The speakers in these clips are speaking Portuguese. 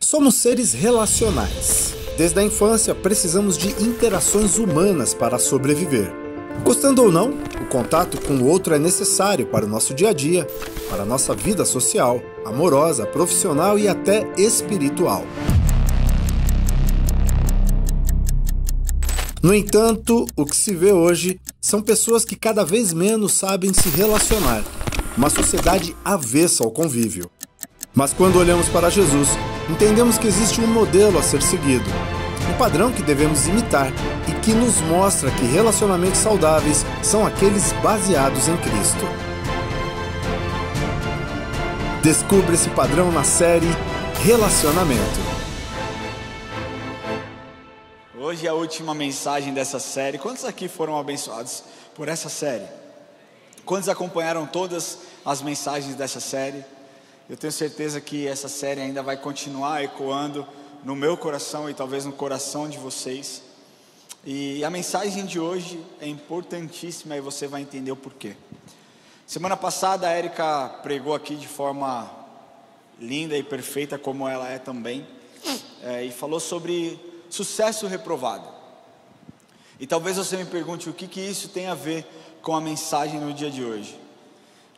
Somos seres relacionais. Desde a infância, precisamos de interações humanas para sobreviver. Gostando ou não, o contato com o outro é necessário para o nosso dia a dia, para a nossa vida social, amorosa, profissional e até espiritual. No entanto, o que se vê hoje são pessoas que cada vez menos sabem se relacionar, uma sociedade avessa ao convívio. Mas quando olhamos para Jesus, entendemos que existe um modelo a ser seguido, um padrão que devemos imitar e que nos mostra que relacionamentos saudáveis são aqueles baseados em Cristo. Descubra esse padrão na série Relacionamento. Hoje é a última mensagem dessa série. Quantos aqui foram abençoados por essa série? Quantos acompanharam todas as mensagens dessa série? Eu tenho certeza que essa série ainda vai continuar ecoando no meu coração e talvez no coração de vocês. E a mensagem de hoje é importantíssima e você vai entender o porquê. Semana passada a Érica pregou aqui de forma linda e perfeita, como ela é também, e falou sobre sucesso reprovado. E talvez você me pergunte o que isso tem a ver com a mensagem no dia de hoje.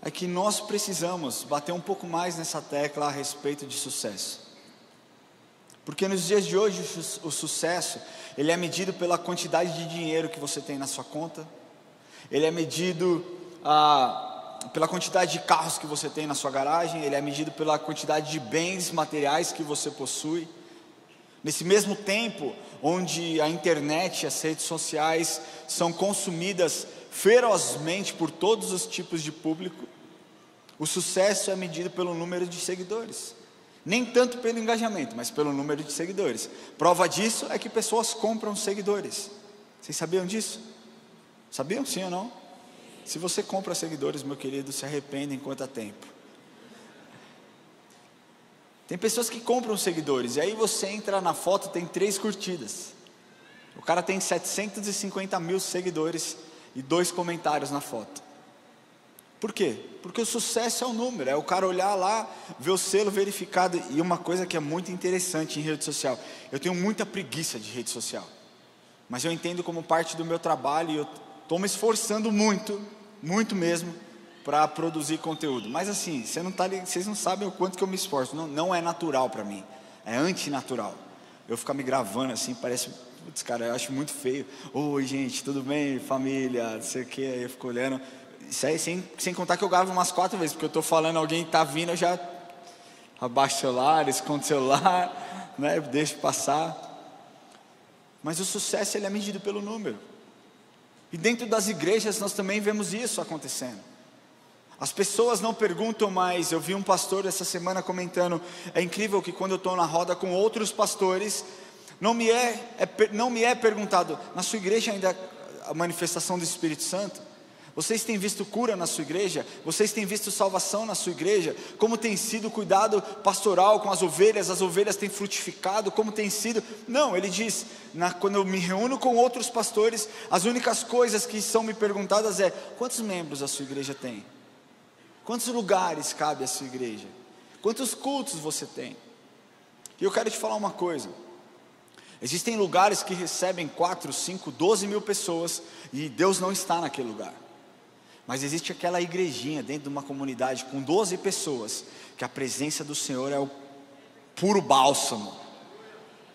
É que nós precisamos bater um pouco mais nessa tecla a respeito de sucesso. Porque nos dias de hoje o sucesso, ele é medido pela quantidade de dinheiro que você tem na sua conta. Ele é medido pela quantidade de carros que você tem na sua garagem. Ele é medido pela quantidade de bens materiais que você possui. Nesse mesmo tempo, onde a internet e as redes sociais são consumidas ferozmente por todos os tipos de público, o sucesso é medido pelo número de seguidores. Nem tanto pelo engajamento, mas pelo número de seguidores. Prova disso é que pessoas compram seguidores. Vocês sabiam disso? Sabiam sim ou não? Se você compra seguidores, meu querido, se arrependa enquanto há tempo. Tem pessoas que compram seguidores, e aí você entra na foto, tem 3 curtidas. O cara tem 750 mil seguidores e 2 comentários na foto. Por quê? Porque o sucesso é o número, é o cara olhar lá, ver o selo verificado. E uma coisa que é muito interessante em rede social, eu tenho muita preguiça de rede social, mas eu entendo como parte do meu trabalho, e eu estou me esforçando muito, muito mesmo, para produzir conteúdo. Mas assim, vocês não sabem o quanto que eu me esforço. Não é natural para mim, é antinatural. Eu ficar me gravando assim, parece, putz, cara, eu acho muito feio. Oi gente, tudo bem, família, não sei o que. Aí eu fico olhando. Isso aí sem contar que eu gravo umas 4 vezes, porque eu estou falando, alguém está vindo, eu já abaixo o celular, escondo o celular, né, deixo passar. Mas o sucesso, ele é medido pelo número. E dentro das igrejas nós também vemos isso acontecendo. As pessoas não perguntam mais. Eu vi um pastor essa semana comentando: é incrível que quando eu estou na roda com outros pastores, não me é perguntado, na sua igreja ainda a manifestação do Espírito Santo? Vocês têm visto cura na sua igreja? Vocês têm visto salvação na sua igreja? Como tem sido o cuidado pastoral com as ovelhas têm frutificado? Como tem sido? Não, ele diz, quando eu me reúno com outros pastores, as únicas coisas que são me perguntadas é: quantos membros a sua igreja tem? Quantos lugares cabe a sua igreja? Quantos cultos você tem? E eu quero te falar uma coisa: existem lugares que recebem 4, 5, 12 mil pessoas e Deus não está naquele lugar. Mas existe aquela igrejinha dentro de uma comunidade com 12 pessoas, que a presença do Senhor é o puro bálsamo.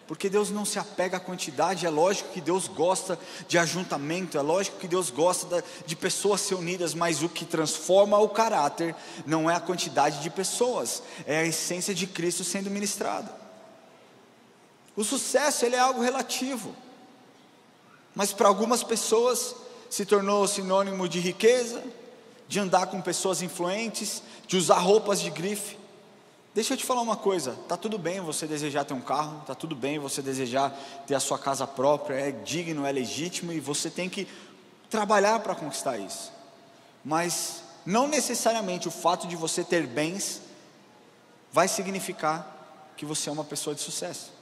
Porque Deus não se apega à quantidade. É lógico que Deus gosta de ajuntamento, é lógico que Deus gosta de pessoas se unidas, mas o que transforma o caráter não é a quantidade de pessoas, é a essência de Cristo sendo ministrada. O sucesso, ele é algo relativo, mas para algumas pessoas se tornou sinônimo de riqueza, de andar com pessoas influentes, de usar roupas de grife. Deixa eu te falar uma coisa: está tudo bem você desejar ter um carro, está tudo bem você desejar ter a sua casa própria, é digno, é legítimo, e você tem que trabalhar para conquistar isso. Mas não necessariamente o fato de você ter bens vai significar que você é uma pessoa de sucesso.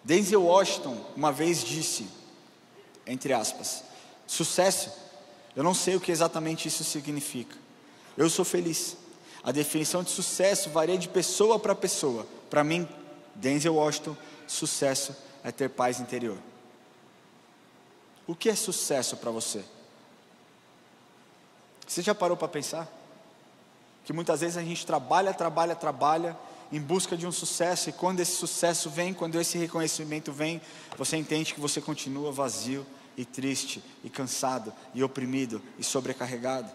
Denzel Washington uma vez disse, entre aspas, sucesso, eu não sei o que exatamente isso significa. Eu sou feliz. A definição de sucesso varia de pessoa para pessoa. Para mim, Denzel Washington, sucesso é ter paz interior. O que é sucesso para você? Você já parou para pensar? Que muitas vezes a gente trabalha em busca de um sucesso, e quando esse sucesso vem, quando esse reconhecimento vem, você entende que você continua vazio e triste, e cansado, e oprimido, e sobrecarregado.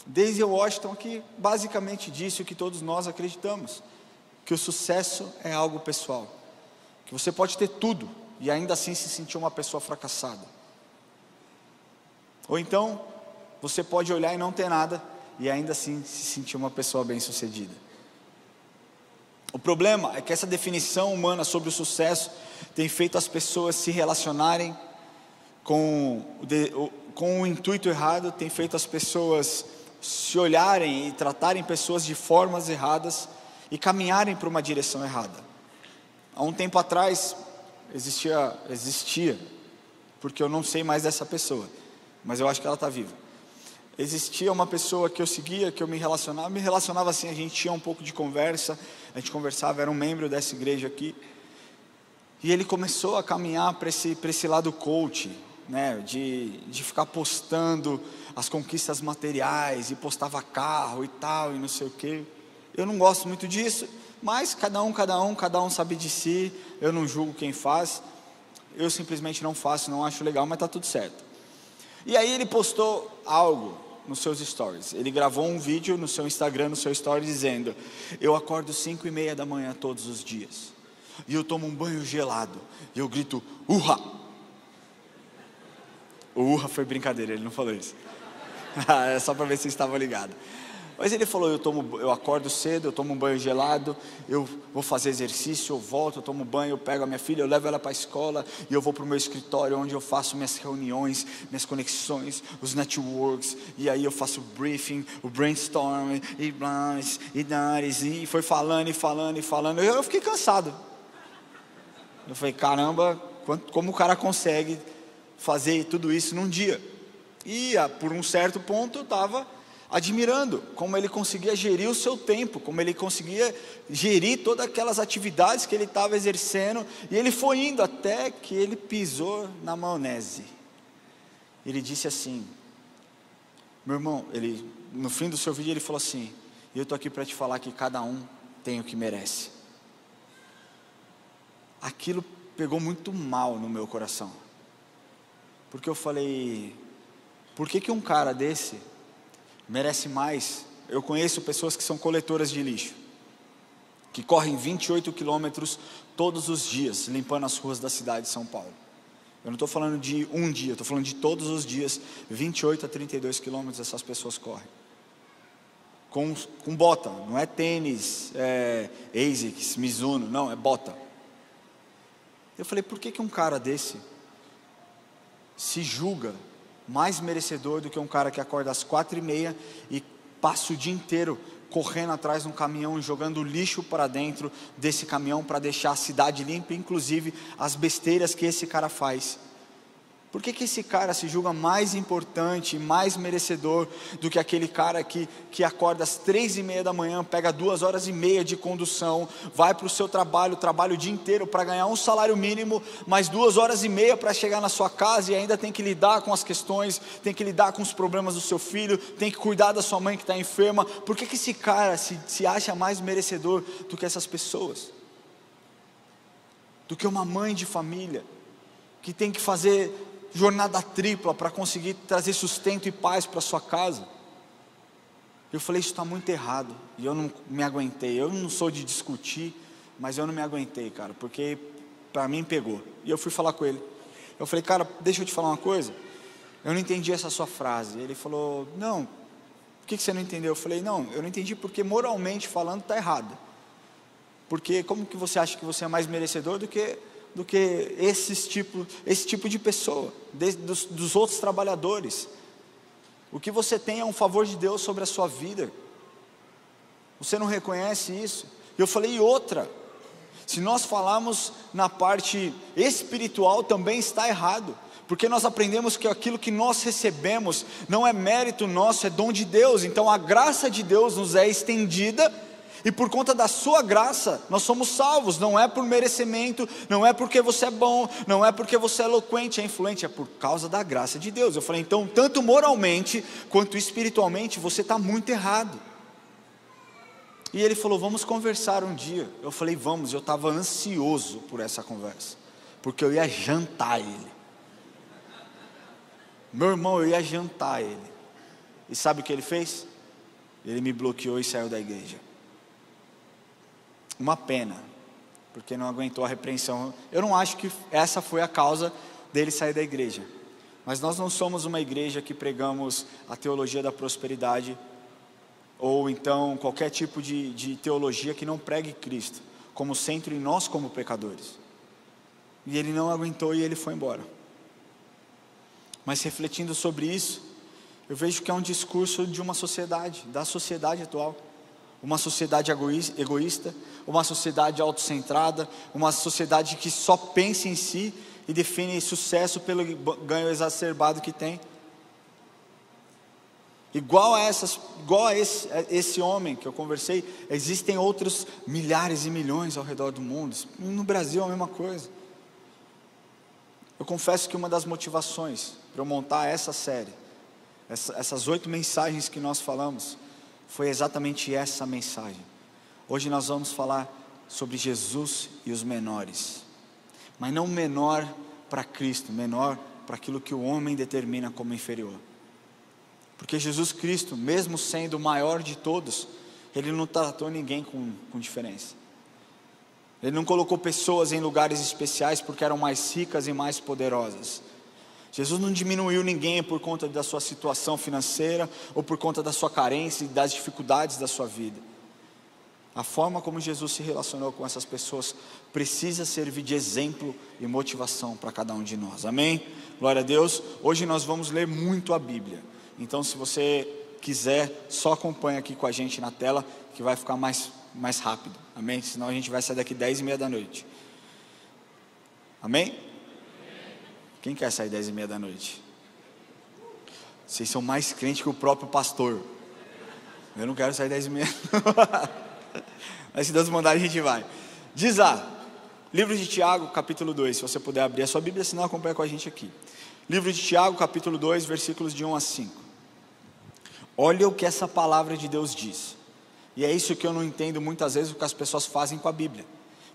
Denzel Washington aqui basicamente disse o que todos nós acreditamos, que o sucesso é algo pessoal, que você pode ter tudo, e ainda assim se sentir uma pessoa fracassada. Ou então, você pode olhar e não ter nada, e ainda assim se sentir uma pessoa bem-sucedida. O problema é que essa definição humana sobre o sucesso tem feito as pessoas se relacionarem com o intuito errado, tem feito as pessoas se olharem e tratarem pessoas de formas erradas e caminharem para uma direção errada. Há um tempo atrás existia, porque eu não sei mais dessa pessoa, mas eu acho que ela está viva. Existia uma pessoa que eu seguia, que eu me relacionava assim, a gente tinha um pouco de conversa, a gente conversava, era um membro dessa igreja aqui, e ele começou a caminhar para esse lado coach, né, de ficar postando as conquistas materiais, e postava carro e tal, e não sei o que. Eu não gosto muito disso, mas cada um sabe de si, eu não julgo quem faz, eu simplesmente não faço, não acho legal, mas está tudo certo. E aí ele postou algo nos seus stories, ele gravou um vídeo no seu Instagram, no seu story, dizendo: eu acordo 5:30 da manhã todos os dias, e eu tomo um banho gelado, e eu grito, urra! O urra foi brincadeira, ele não falou isso. É só para ver se vocês estavam ligados. Mas ele falou, eu acordo cedo, eu tomo um banho gelado, eu vou fazer exercício, eu volto, eu tomo banho, eu pego a minha filha, eu levo ela para a escola, e eu vou para o meu escritório, onde eu faço minhas reuniões, minhas conexões, os networks, e aí eu faço o briefing, o brainstorming, e foi falando, eu fiquei cansado. Eu falei, caramba, como o cara consegue fazer tudo isso num dia? E por um certo ponto eu estava admirando como ele conseguia gerir o seu tempo, como ele conseguia gerir todas aquelas atividades que ele estava exercendo, e ele foi indo até que ele pisou na maionese. Ele disse assim, meu irmão, no fim do seu vídeo ele falou assim, eu estou aqui para te falar que cada um tem o que merece. Aquilo pegou muito mal no meu coração, porque eu falei, por que um cara desse merece mais? Eu conheço pessoas que são coletoras de lixo, que correm 28 quilômetros todos os dias, limpando as ruas da cidade de São Paulo. Eu não estou falando de um dia, estou falando de todos os dias, 28 a 32 quilômetros essas pessoas correm. Com bota, não é tênis, ASICS, Mizuno, não, é bota. Eu falei, por que um cara desse se julga mais merecedor do que um cara que acorda às 4:30 e passa o dia inteiro correndo atrás de um caminhão, jogando lixo para dentro desse caminhão para deixar a cidade limpa, inclusive as besteiras que esse cara faz? Por que esse cara se julga mais importante, mais merecedor do que aquele cara que acorda às 3:30 da manhã, pega 2h30 de condução, vai para o seu trabalho, trabalha o dia inteiro para ganhar um salário mínimo, mais 2h30 para chegar na sua casa, e ainda tem que lidar com as questões, tem que lidar com os problemas do seu filho, tem que cuidar da sua mãe que está enferma? Por que esse cara se acha mais merecedor do que essas pessoas? Do que uma mãe de família que tem que fazer jornada tripla para conseguir trazer sustento e paz para sua casa? Eu falei, isso está muito errado, e eu não me aguentei. Eu não sou de discutir, mas eu não me aguentei, cara, porque para mim pegou, e eu fui falar com ele. Eu falei, cara, deixa eu te falar uma coisa, eu não entendi essa sua frase. Ele falou, não, por que você não entendeu? Eu falei, não, eu não entendi porque moralmente falando está errado, porque como que você acha que você é mais merecedor do que esse tipo de pessoa, dos outros trabalhadores? O que você tem é um favor de Deus sobre a sua vida, você não reconhece isso? Eu falei, e outra, se nós falarmos na parte espiritual também está errado, porque nós aprendemos que aquilo que nós recebemos não é mérito nosso, é dom de Deus. Então a graça de Deus nos é estendida, e por conta da sua graça nós somos salvos. Não é por merecimento, não é porque você é bom, não é porque você é eloquente, é influente, é por causa da graça de Deus. Eu falei, então tanto moralmente quanto espiritualmente você está muito errado. E ele falou, vamos conversar um dia. Eu falei, vamos. Eu estava ansioso por essa conversa, porque eu ia jantar ele. Meu irmão, eu ia jantar ele. E sabe o que ele fez? Ele me bloqueou e saiu da igreja. Uma pena, porque não aguentou a repreensão. Eu não acho que essa foi a causa dele sair da igreja, mas nós não somos uma igreja que pregamos a teologia da prosperidade, ou então qualquer tipo de teologia que não pregue Cristo como centro e nós como pecadores. E ele não aguentou e ele foi embora. Mas refletindo sobre isso, eu vejo que é um discurso de uma sociedade, da sociedade atual. Uma sociedade egoísta, uma sociedade autocentrada, uma sociedade que só pensa em si e define sucesso pelo ganho exacerbado que tem. Igual a esse homem que eu conversei, existem outros milhares e milhões ao redor do mundo. No Brasil é a mesma coisa. Eu confesso que uma das motivações para eu montar essa série, essas 8 mensagens que nós falamos, foi exatamente essa mensagem. Hoje nós vamos falar sobre Jesus e os menores, mas não menor para Cristo, menor para aquilo que o homem determina como inferior. Porque Jesus Cristo, mesmo sendo o maior de todos, Ele não tratou ninguém com diferença. Ele não colocou pessoas em lugares especiais porque eram mais ricas e mais poderosas. Jesus não diminuiu ninguém por conta da sua situação financeira, ou por conta da sua carência e das dificuldades da sua vida. A forma como Jesus se relacionou com essas pessoas precisa servir de exemplo e motivação para cada um de nós, amém? Glória a Deus. Hoje nós vamos ler muito a Bíblia, então se você quiser, só acompanha aqui com a gente na tela, que vai ficar mais rápido, amém? Senão a gente vai sair daqui 10h30 da noite, amém? Quem quer sair 10h30 da noite? Vocês são mais crentes que o próprio pastor. Eu não quero sair 10h30. Mas se Deus mandar a gente vai. Diz lá, livro de Tiago, capítulo 2. Se você puder abrir a sua Bíblia, senão acompanha com a gente aqui. Livro de Tiago, capítulo 2, versículos de 1 a 5. Olha o que essa palavra de Deus diz. E é isso que eu não entendo muitas vezes o que as pessoas fazem com a Bíblia.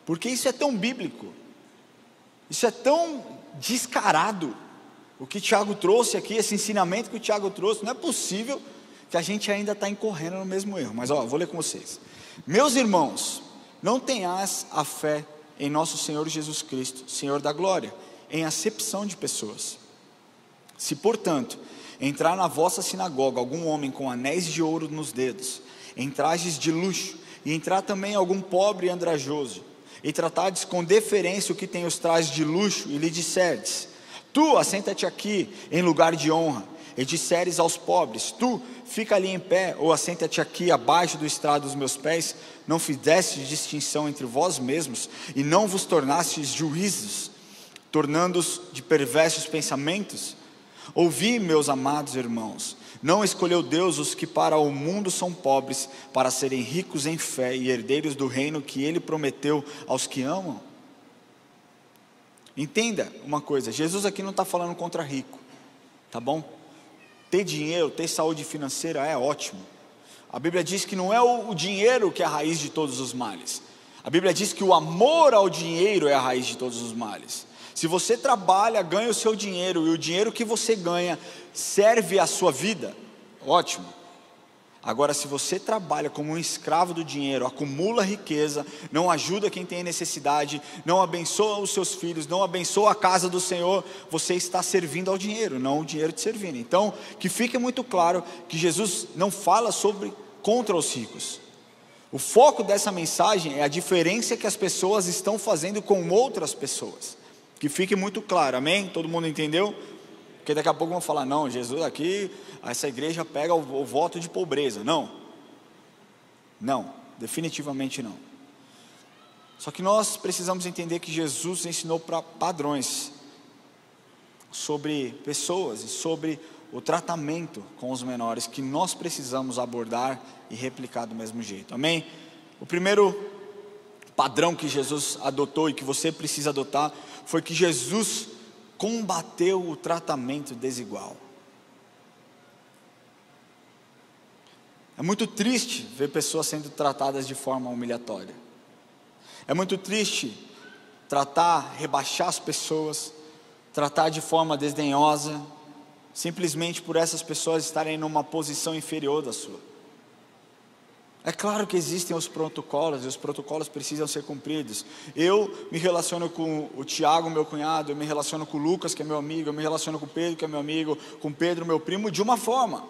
Porque isso é tão bíblico. Isso é tão descarado, o que Tiago trouxe aqui, esse ensinamento que o Tiago trouxe. Não é possível que a gente ainda está incorrendo no mesmo erro. Mas vou ler com vocês. Meus irmãos, não tenhais a fé em nosso Senhor Jesus Cristo, Senhor da glória, em acepção de pessoas. Se portanto entrar na vossa sinagoga algum homem com anéis de ouro nos dedos, em trajes de luxo, e entrar também algum pobre e andrajoso, e tratardes com deferência o que tem os trajes de luxo, e lhe disserdes: tu assenta-te aqui em lugar de honra, e disseres aos pobres: tu fica ali em pé, ou assenta-te aqui abaixo do estrado dos meus pés, não fizestes distinção entre vós mesmos, e não vos tornastes juízes, tornando-os de perversos pensamentos? Ouvi, meus amados irmãos, não escolheu Deus os que para o mundo são pobres, para serem ricos em fé e herdeiros do reino que Ele prometeu aos que amam? Entenda uma coisa, Jesus aqui não está falando contra rico, tá bom? Ter dinheiro, ter saúde financeira é ótimo. A Bíblia diz que não é o dinheiro que é a raiz de todos os males. A Bíblia diz que o amor ao dinheiro é a raiz de todos os males. Se você trabalha, ganha o seu dinheiro, e o dinheiro que você ganha serve à sua vida, ótimo. Agora, se você trabalha como um escravo do dinheiro, acumula riqueza, não ajuda quem tem necessidade, não abençoa os seus filhos, não abençoa a casa do Senhor, você está servindo ao dinheiro, não o dinheiro te servindo. Então, que fique muito claro que Jesus não fala contra os ricos. O foco dessa mensagem é a diferença que as pessoas estão fazendo com outras pessoas. Que fique muito claro, amém? Todo mundo entendeu? Porque daqui a pouco vão falar: não, Jesus aqui, essa igreja pega o voto de pobreza. Não, definitivamente não. Só que nós precisamos entender que Jesus ensinou para padrões. sobre pessoas e sobre o tratamento com os menores que nós precisamos abordar e replicar do mesmo jeito, amém? O primeiro padrão que Jesus adotou e que você precisa adotar foi que Jesus combateu o tratamento desigual. É muito triste ver pessoas sendo tratadas de forma humilhatória. É muito triste rebaixar as pessoas, tratar de forma desdenhosa, simplesmente por essas pessoas estarem numa posição inferior da sua. É claro que existem os protocolos, e os protocolos precisam ser cumpridos. Eu me relaciono com o Tiago, meu cunhado, eu me relaciono com o Lucas, que é meu amigo, eu me relaciono com o Pedro, que é meu amigo, com o Pedro, meu primo, de uma forma.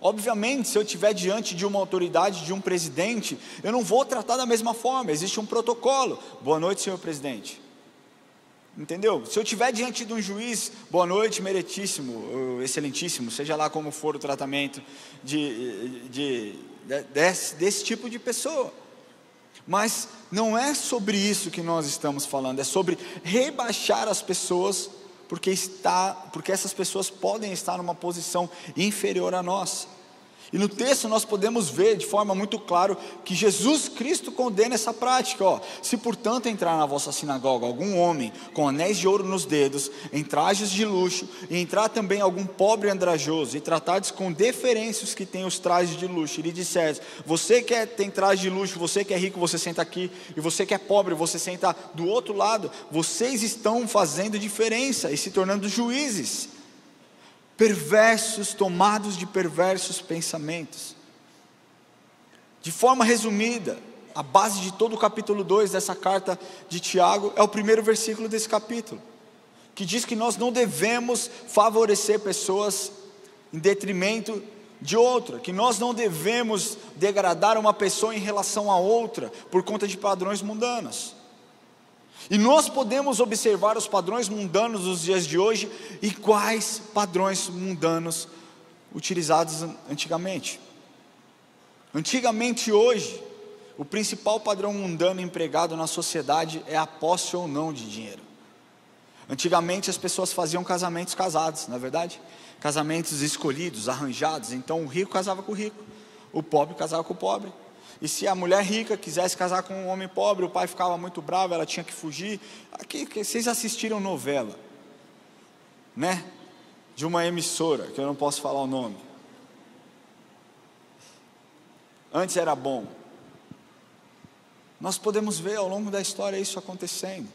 Obviamente, se eu estiver diante de uma autoridade, de um presidente, eu não vou tratar da mesma forma, existe um protocolo. Boa noite, senhor presidente. Entendeu? Se eu estiver diante de um juiz, boa noite, meritíssimo, excelentíssimo, seja lá como for o tratamento desse tipo de pessoa. Mas não é sobre isso que nós estamos falando, é sobre rebaixar as pessoas, porque essas pessoas podem estar numa posição inferior a nós. E no texto nós podemos ver de forma muito clara que Jesus Cristo condena essa prática. Se portanto entrar na vossa sinagoga algum homem com anéis de ouro nos dedos, em trajes de luxo, e entrar também algum pobre andrajoso, e tratardes com deferência os que têm os trajes de luxo, e lhe disseres: você que tem traje de luxo, você que é rico, você senta aqui, e você que é pobre, você senta do outro lado, vocês estão fazendo diferença e se tornando juízes perversos, tomados de perversos pensamentos. De forma resumida, a base de todo o capítulo 2 dessa carta de Tiago é o primeiro versículo desse capítulo, que diz que nós não devemos favorecer pessoas em detrimento de outra, que nós não devemos degradar uma pessoa em relação a outra por conta de padrões mundanos. E nós podemos observar os padrões mundanos dos dias de hoje e quais padrões mundanos utilizados antigamente. Antigamente, hoje, o principal padrão mundano empregado na sociedade é a posse ou não de dinheiro. Antigamente as pessoas faziam casamentos casados, não é verdade? Casamentos escolhidos, arranjados. Então o rico casava com o rico, o pobre casava com o pobre. E se a mulher rica quisesse casar com um homem pobre, o pai ficava muito bravo, ela tinha que fugir. Aqui, vocês assistiram novela, né? De uma emissora, que eu não posso falar o nome. Antes era bom. Nós podemos ver ao longo da história isso acontecendo.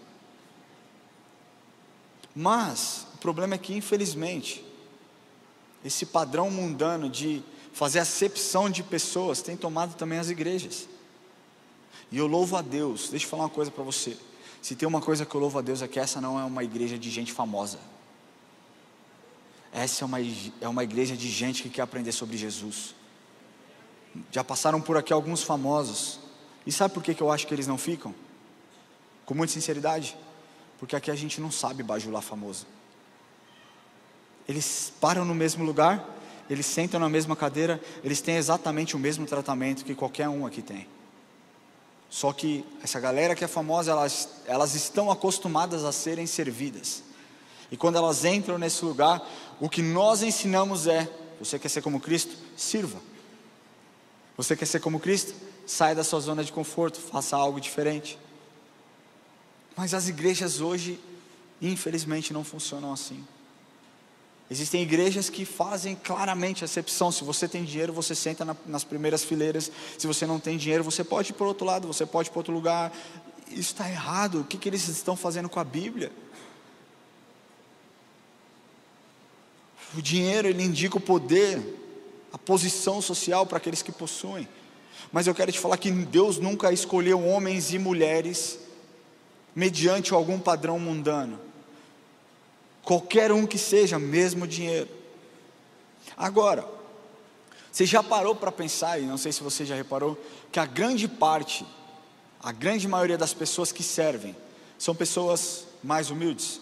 Mas o problema é que, infelizmente, esse padrão mundano de fazer acepção de pessoas tem tomado também as igrejas. E eu louvo a Deus. Deixa eu falar uma coisa para você. Se tem uma coisa que eu louvo a Deus, é que essa não é uma igreja de gente famosa. Essa é uma igreja de gente que quer aprender sobre Jesus. Já passaram por aqui alguns famosos. E sabe por que eu acho que eles não ficam? Com muita sinceridade. Porque aqui a gente não sabe bajular famoso. Eles param no mesmo lugar, eles sentam na mesma cadeira, eles têm exatamente o mesmo tratamento que qualquer um aqui tem. Só que essa galera que é famosa, elas estão acostumadas a serem servidas. E quando elas entram nesse lugar, o que nós ensinamos é: você quer ser como Cristo? Sirva. Você quer ser como Cristo? Saia da sua zona de conforto, faça algo diferente. Mas as igrejas hoje, infelizmente, não funcionam assim. Existem igrejas que fazem claramente acepção. Se você tem dinheiro, você senta nas primeiras fileiras. Se você não tem dinheiro, você pode ir para o outro lado, você pode ir para outro lugar. Isso está errado. O que eles estão fazendo com a Bíblia? O dinheiro, ele indica o poder, a posição social para aqueles que possuem. Mas eu quero te falar que Deus nunca escolheu homens e mulheres mediante algum padrão mundano. Qualquer um que seja, mesmo dinheiro. Agora, você já parou para pensar, e não sei se você já reparou, que a grande maioria das pessoas que servem são pessoas mais humildes?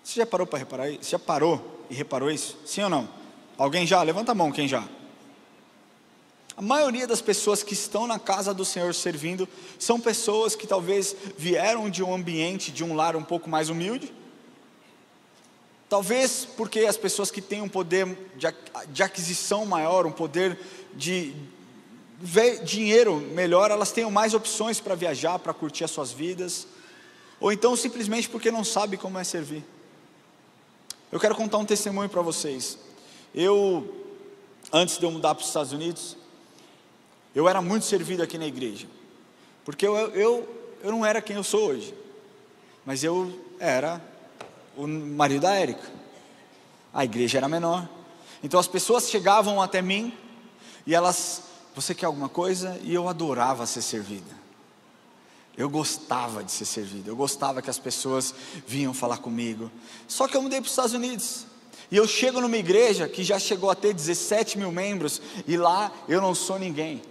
Você já parou para reparar isso? Você já parou e reparou isso? Sim ou não? Alguém já? Levanta a mão, quem já? A maioria das pessoas que estão na casa do Senhor servindo são pessoas que talvez vieram de um ambiente, de um lar um pouco mais humilde. Talvez porque as pessoas que têm um poder de aquisição maior, um poder de ver dinheiro melhor, elas tenham mais opções para viajar, para curtir as suas vidas, ou então simplesmente porque não sabe como é servir. Eu quero contar um testemunho para vocês. Antes de eu mudar para os Estados Unidos, eu era muito servido aqui na igreja, porque eu não era quem eu sou hoje, mas eu era o marido da Érica. A igreja era menor, então as pessoas chegavam até mim e elas: você quer alguma coisa? E eu adorava ser servida. Eu gostava de ser servido, eu gostava que as pessoas vinham falar comigo. Só que eu mudei para os Estados Unidos, e eu chego numa igreja que já chegou a ter 17 mil membros, e lá eu não sou ninguém.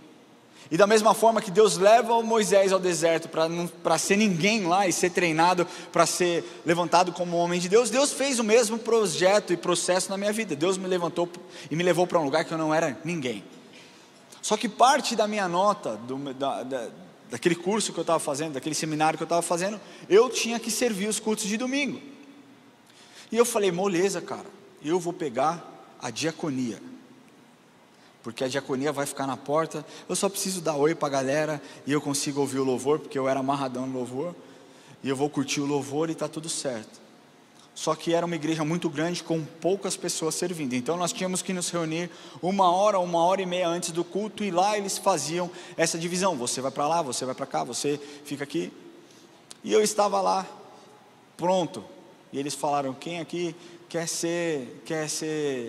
E da mesma forma que Deus leva o Moisés ao deserto para ser ninguém lá e ser treinado para ser levantado como homem de Deus, Deus fez o mesmo projeto e processo na minha vida. Deus me levantou e me levou para um lugar que eu não era ninguém. Só que parte da minha nota, daquele curso que eu estava fazendo, daquele seminário que eu estava fazendo, eu tinha que servir os cultos de domingo. E eu falei: moleza, cara, eu vou pegar a diaconia, porque a diaconia vai ficar na porta, eu só preciso dar oi para a galera, e eu consigo ouvir o louvor, porque eu era amarradão no louvor, e eu vou curtir o louvor e está tudo certo. Só que era uma igreja muito grande, com poucas pessoas servindo, então nós tínhamos que nos reunir 1 hora e meia antes do culto, e lá eles faziam essa divisão: você vai para lá, você vai para cá, você fica aqui. E eu estava lá, pronto, e eles falaram: quem aqui quer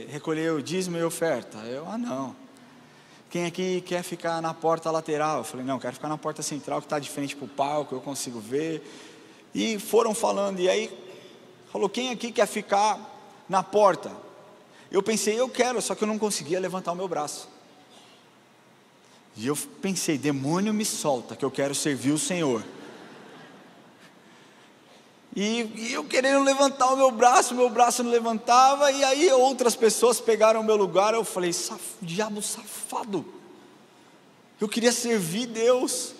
recolher o dízimo e oferta? Eu: não. Quem aqui quer ficar na porta lateral? Eu falei: não, quero ficar na porta central, que está de frente para o palco, eu consigo ver. E foram falando, e aí falou: quem aqui quer ficar na porta? Eu pensei: eu quero, só que eu não conseguia levantar o meu braço. E eu pensei: demônio, me solta, que eu quero servir o Senhor. E eu querendo levantar o meu braço não levantava, e aí outras pessoas pegaram o meu lugar. Eu falei: diabo safado, eu queria servir Deus.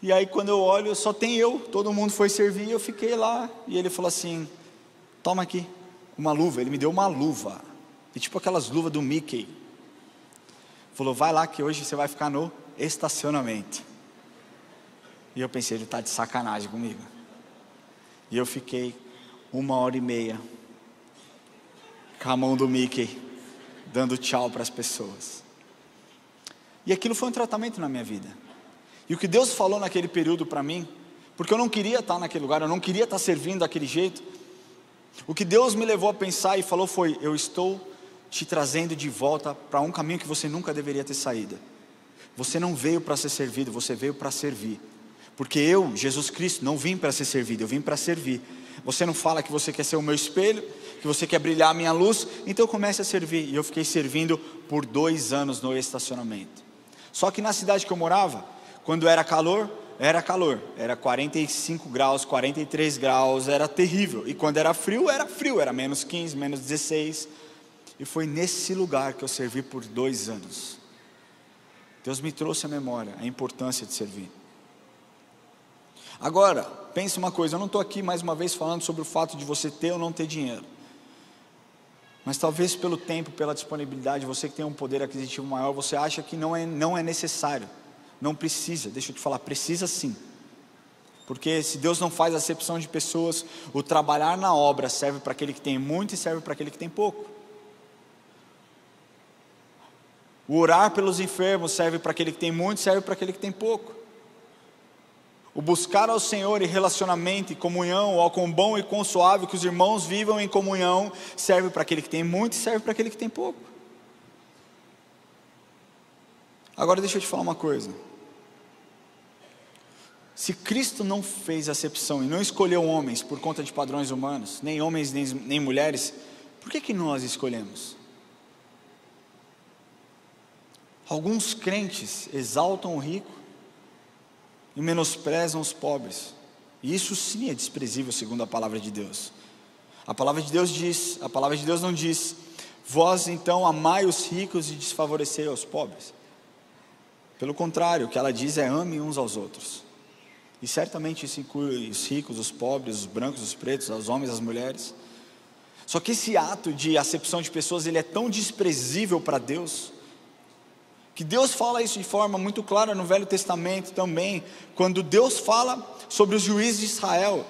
E aí quando eu olho, só tem eu, todo mundo foi servir, e eu fiquei lá. E ele falou assim: toma aqui, uma luva. Ele me deu uma luva, e tipo aquelas luvas do Mickey. Falou: vai lá que hoje você vai ficar no estacionamento. E eu pensei: ele está de sacanagem comigo. E eu fiquei 1 hora e meia com a mão do Mickey, dando tchau para as pessoas. E aquilo foi um tratamento na minha vida. E o que Deus falou naquele período para mim, porque eu não queria estar naquele lugar, eu não queria estar servindo daquele jeito, o que Deus me levou a pensar e falou foi: eu estou te trazendo de volta para um caminho que você nunca deveria ter saído. Você não veio para ser servido, você veio para servir. Porque eu, Jesus Cristo, não vim para ser servido, eu vim para servir. Você não fala que você quer ser o meu espelho, que você quer brilhar a minha luz, então comece a servir. E eu fiquei servindo por 2 anos no estacionamento. Só que na cidade que eu morava, quando era calor, era 45 graus, 43 graus, era terrível. E quando era frio, era menos 15, menos 16. E foi nesse lugar que eu servi por 2 anos. Deus me trouxe à memória a importância de servir. Agora, pense uma coisa, eu não estou aqui mais uma vez falando sobre o fato de você ter ou não ter dinheiro. Mas talvez pelo tempo, pela disponibilidade, você que tem um poder aquisitivo maior, você acha que não é necessário, não precisa. Deixa eu te falar, precisa sim. Porque se Deus não faz acepção de pessoas, o trabalhar na obra serve para aquele que tem muito e serve para aquele que tem pouco. O orar pelos enfermos serve para aquele que tem muito e serve para aquele que tem pouco. O buscar ao Senhor em relacionamento e comunhão, ao quão bom e quão suave que os irmãos vivam em comunhão, serve para aquele que tem muito e serve para aquele que tem pouco. Agora deixa eu te falar uma coisa. Se Cristo não fez acepção e não escolheu homens por conta de padrões humanos, nem homens nem mulheres, por que nós escolhemos? Alguns crentes exaltam o rico e menosprezam os pobres, e isso sim é desprezível segundo a palavra de Deus. A palavra de Deus não diz: vós então amai os ricos e desfavorecei aos pobres. Pelo contrário, o que ela diz é: ame uns aos outros. E certamente isso inclui os ricos, os pobres, os brancos, os pretos, os homens, as mulheres. Só que esse ato de acepção de pessoas, ele é tão desprezível para Deus, que Deus fala isso de forma muito clara no Velho Testamento também, quando Deus fala sobre os juízes de Israel.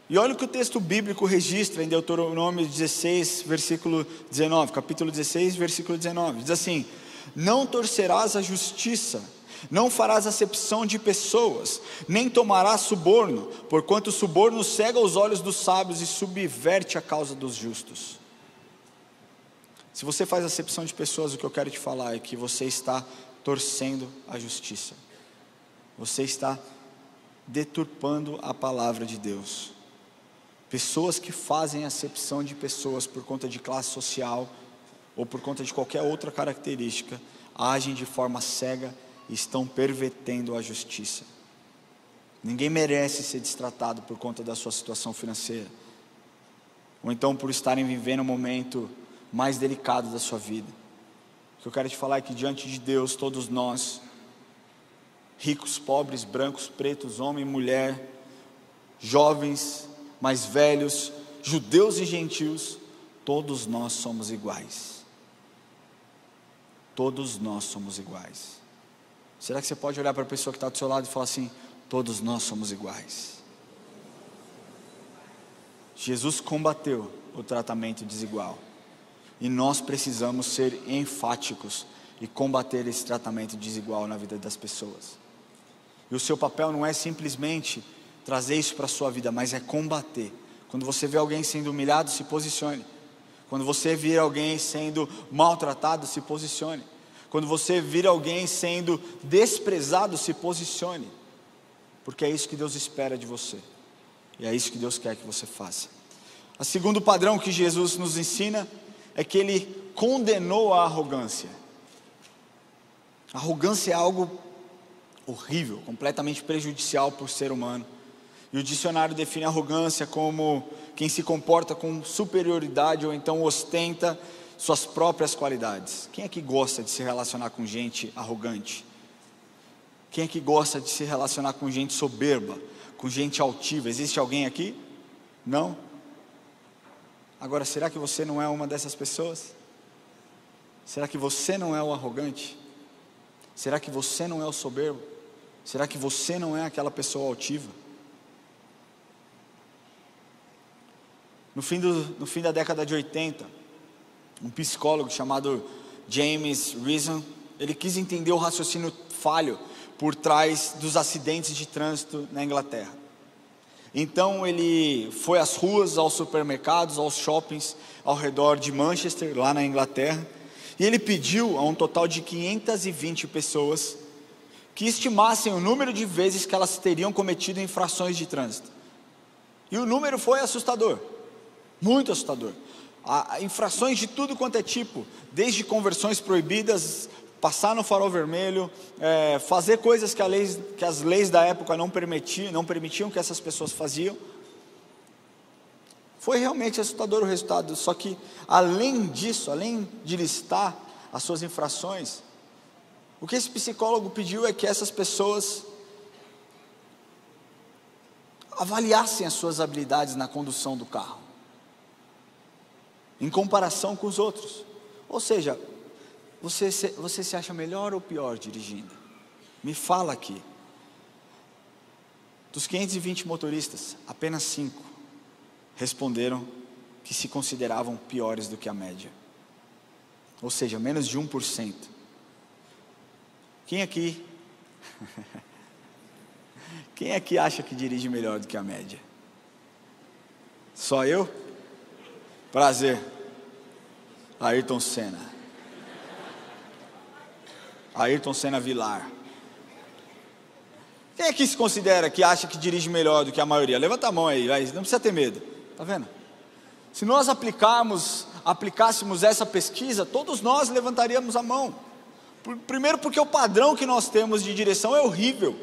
E olha o que o texto bíblico registra em Deuteronômio 16, versículo 19, capítulo 16, versículo 19, diz assim: não torcerás a justiça, não farás acepção de pessoas, nem tomarás suborno, porquanto o suborno cega os olhos dos sábios e subverte a causa dos justos. Se você faz acepção de pessoas, o que eu quero te falar é que você está torcendo a justiça, você está deturpando a palavra de Deus. Pessoas que fazem acepção de pessoas por conta de classe social ou por conta de qualquer outra característica, agem de forma cega e estão pervertendo a justiça. Ninguém merece ser destratado por conta da sua situação financeira, ou então por estarem vivendo um momento mais delicado da sua vida. O que eu quero te falar é que diante de Deus, todos nós, ricos, pobres, brancos, pretos, homem e mulher, jovens, mais velhos, judeus e gentios, todos nós somos iguais. Todos nós somos iguais. Será que você pode olhar para a pessoa que está do seu lado e falar assim: todos nós somos iguais? Jesus combateu o tratamento desigual, e nós precisamos ser enfáticos e combater esse tratamento desigual na vida das pessoas. E o seu papel não é simplesmente trazer isso para a sua vida, mas é combater. Quando você vê alguém sendo humilhado, se posicione. Quando você vir alguém sendo maltratado, se posicione. Quando você vir alguém sendo desprezado, se posicione. Porque é isso que Deus espera de você, e é isso que Deus quer que você faça. O segundo padrão que Jesus nos ensina é que Ele condenou a arrogância. A arrogância é algo horrível, completamente prejudicial para o ser humano. E o dicionário define a arrogância como quem se comporta com superioridade ou então ostenta suas próprias qualidades. Quem é que gosta de se relacionar com gente arrogante? Quem é que gosta de se relacionar com gente soberba, com gente altiva? Existe alguém aqui? Não? Agora, será que você não é uma dessas pessoas? Será que você não é o arrogante? Será que você não é o soberbo? Será que você não é aquela pessoa altiva? No fim da década de 80, um psicólogo chamado James Reason, ele quis entender o raciocínio falho por trás dos acidentes de trânsito na Inglaterra. Então ele foi às ruas, aos supermercados, aos shoppings ao redor de Manchester, lá na Inglaterra, e ele pediu a um total de 520 pessoas que estimassem o número de vezes que elas teriam cometido infrações de trânsito. E o número foi assustador, muito assustador. Infrações de tudo quanto é tipo, desde conversões proibidas, passar no farol vermelho, fazer coisas que as leis da época não permitiam que essas pessoas faziam. Foi realmente assustador o resultado. Só que além disso, além de listar as suas infrações, o que esse psicólogo pediu é que essas pessoas avaliassem as suas habilidades na condução do carro, em comparação com os outros. Ou seja, você se acha melhor ou pior dirigindo? Me fala aqui. Dos 520 motoristas, apenas 5 responderam que se consideravam piores do que a média. Ou seja, menos de 1%. Quem aqui acha que dirige melhor do que a média? Só eu? Prazer. Ayrton Senna. Ayrton Senna Vilar. Quem aqui se considera que acha que dirige melhor do que a maioria? Levanta a mão aí, não precisa ter medo. Tá vendo? Se nós aplicássemos essa pesquisa, todos nós levantaríamos a mão. Primeiro porque o padrão que nós temos de direção é horrível.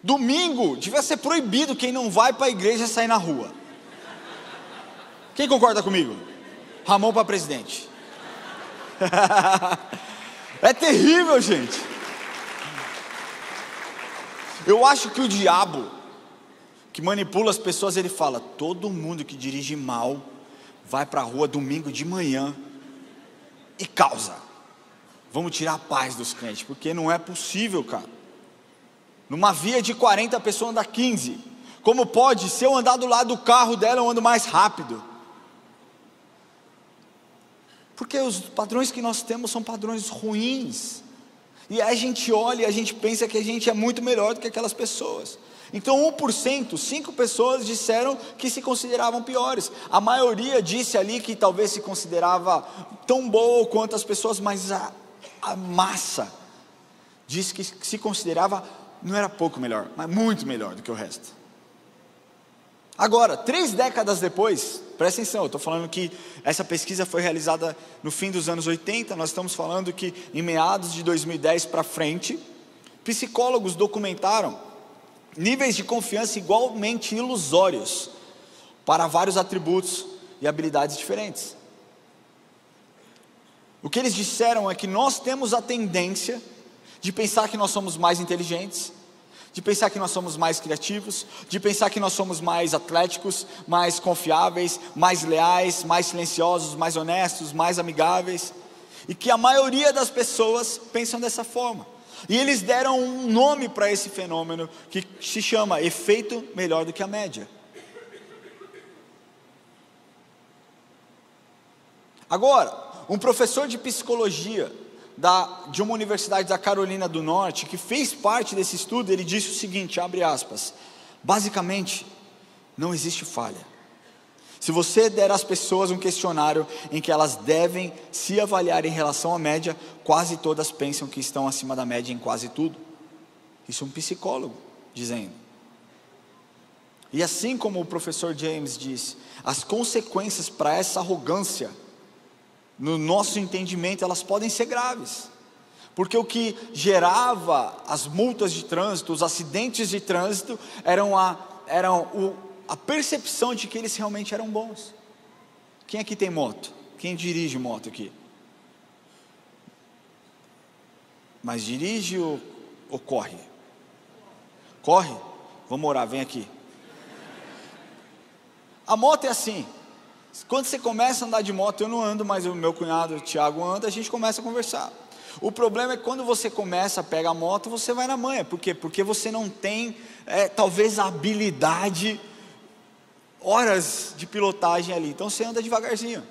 Domingo devia ser proibido quem não vai para a igreja sair na rua. Quem concorda comigo? Ramon para presidente. É terrível, gente. Eu acho que o diabo, que manipula as pessoas, ele fala: todo mundo que dirige mal vai para a rua domingo de manhã e causa. Vamos tirar a paz dos crentes, porque não é possível, cara. Numa via de 40, a pessoa anda 15. Como pode? Se eu andar do lado do carro dela, eu ando mais rápido. Porque os padrões que nós temos são padrões ruins. E aí a gente olha e a gente pensa que a gente é muito melhor do que aquelas pessoas. Então 1%, 5 pessoas disseram que se consideravam piores. A maioria disse ali que talvez se considerava tão boa quanto as pessoas, mas a massa disse que se considerava, não era pouco melhor, mas muito melhor do que o resto. Agora, 3 décadas depois, presta atenção, eu estou falando que essa pesquisa foi realizada no fim dos anos 80, nós estamos falando que em meados de 2010 para frente, psicólogos documentaram níveis de confiança igualmente ilusórios para vários atributos e habilidades diferentes. O que eles disseram é que nós temos a tendência de pensar que nós somos mais inteligentes, de pensar que nós somos mais criativos, de pensar que nós somos mais atléticos, mais confiáveis, mais leais, mais silenciosos, mais honestos, mais amigáveis, e que a maioria das pessoas pensam dessa forma. E eles deram um nome para esse fenômeno que se chama efeito melhor do que a média. Agora, um professor de psicologia de uma universidade da Carolina do Norte, que fez parte desse estudo, ele disse o seguinte, abre aspas, basicamente, não existe falha. Se você der às pessoas um questionário em que elas devem se avaliar em relação à média, quase todas pensam que estão acima da média em quase tudo. Isso é um psicólogo dizendo. E assim como o professor James disse, as consequências para essa arrogância, no nosso entendimento, elas podem ser graves, porque o que gerava as multas de trânsito, os acidentes de trânsito, eram a percepção de que eles realmente eram bons. Quem aqui tem moto? Quem dirige moto aqui? Mas dirige ou corre? Corre? Vamos orar, vem aqui. A moto é assim. Quando você começa a andar de moto, eu não ando, mas o meu cunhado, o Thiago, anda, a gente começa a conversar. O problema é que quando você começa a pegar a moto, você vai na manha. Por quê? Porque você não tem, talvez, a habilidade, horas de pilotagem ali. Então você anda devagarzinho,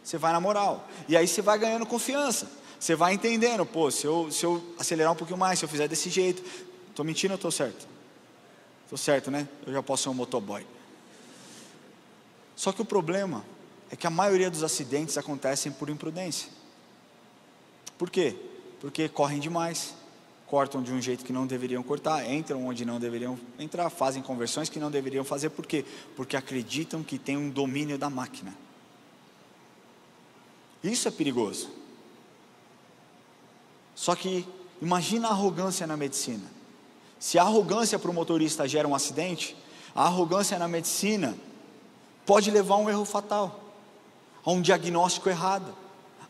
você vai na moral. E aí você vai ganhando confiança. Você vai entendendo, pô, se eu acelerar um pouquinho mais, se eu fizer desse jeito. Estou mentindo ou estou certo? Estou certo, né? Eu já posso ser um motoboy. Só que o problema é que a maioria dos acidentes acontecem por imprudência. Por quê? Porque correm demais, cortam de um jeito que não deveriam cortar, entram onde não deveriam entrar, fazem conversões que não deveriam fazer. Por quê? Porque acreditam que tem um domínio da máquina. Isso é perigoso. Só que imagina a arrogância na medicina. Se a arrogância para o motorista gera um acidente, a arrogância na medicina pode levar a um erro fatal, a um diagnóstico errado,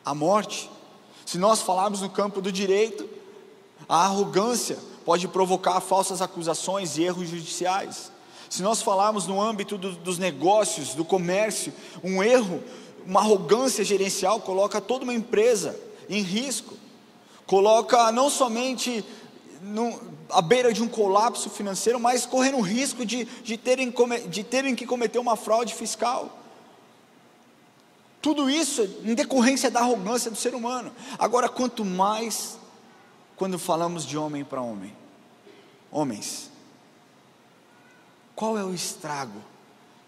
à morte. Se nós falarmos no campo do direito, a arrogância pode provocar falsas acusações e erros judiciais. Se nós falarmos no âmbito dos negócios, do comércio, um erro, uma arrogância gerencial coloca toda uma empresa em risco, coloca não somente à beira de um colapso financeiro, mas correndo o risco de terem que cometer uma fraude fiscal. Tudo isso em decorrência da arrogância do ser humano. Agora, quanto mais quando falamos de homem para homem, homens, qual é o estrago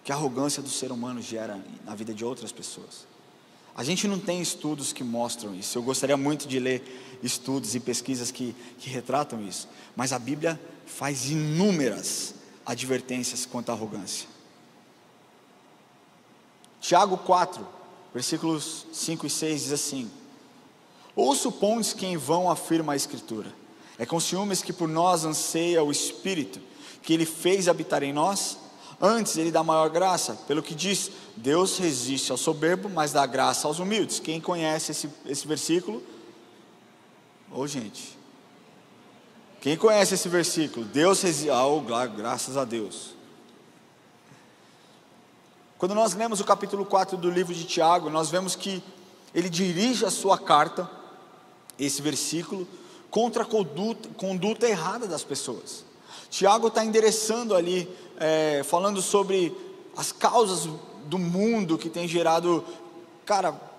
que a arrogância do ser humano gera na vida de outras pessoas? A gente não tem estudos que mostram isso. Eu gostaria muito de ler estudos e pesquisas que retratam isso, mas a Bíblia faz inúmeras advertências quanto à arrogância. Tiago 4, versículos 5 e 6 diz assim: ou supondes que em vão afirma a Escritura, é com ciúmes que por nós anseia o Espírito, que Ele fez habitar em nós? Antes Ele dá maior graça, pelo que diz, Deus resiste ao soberbo, mas dá graça aos humildes. Quem conhece esse versículo? Gente, quem conhece esse versículo? Deus resiste, graças a Deus. Quando nós lemos o capítulo 4 do livro de Tiago, nós vemos que ele dirige a sua carta, esse versículo, contra a conduta errada das pessoas. Tiago está endereçando ali, falando sobre as causas do mundo que tem gerado,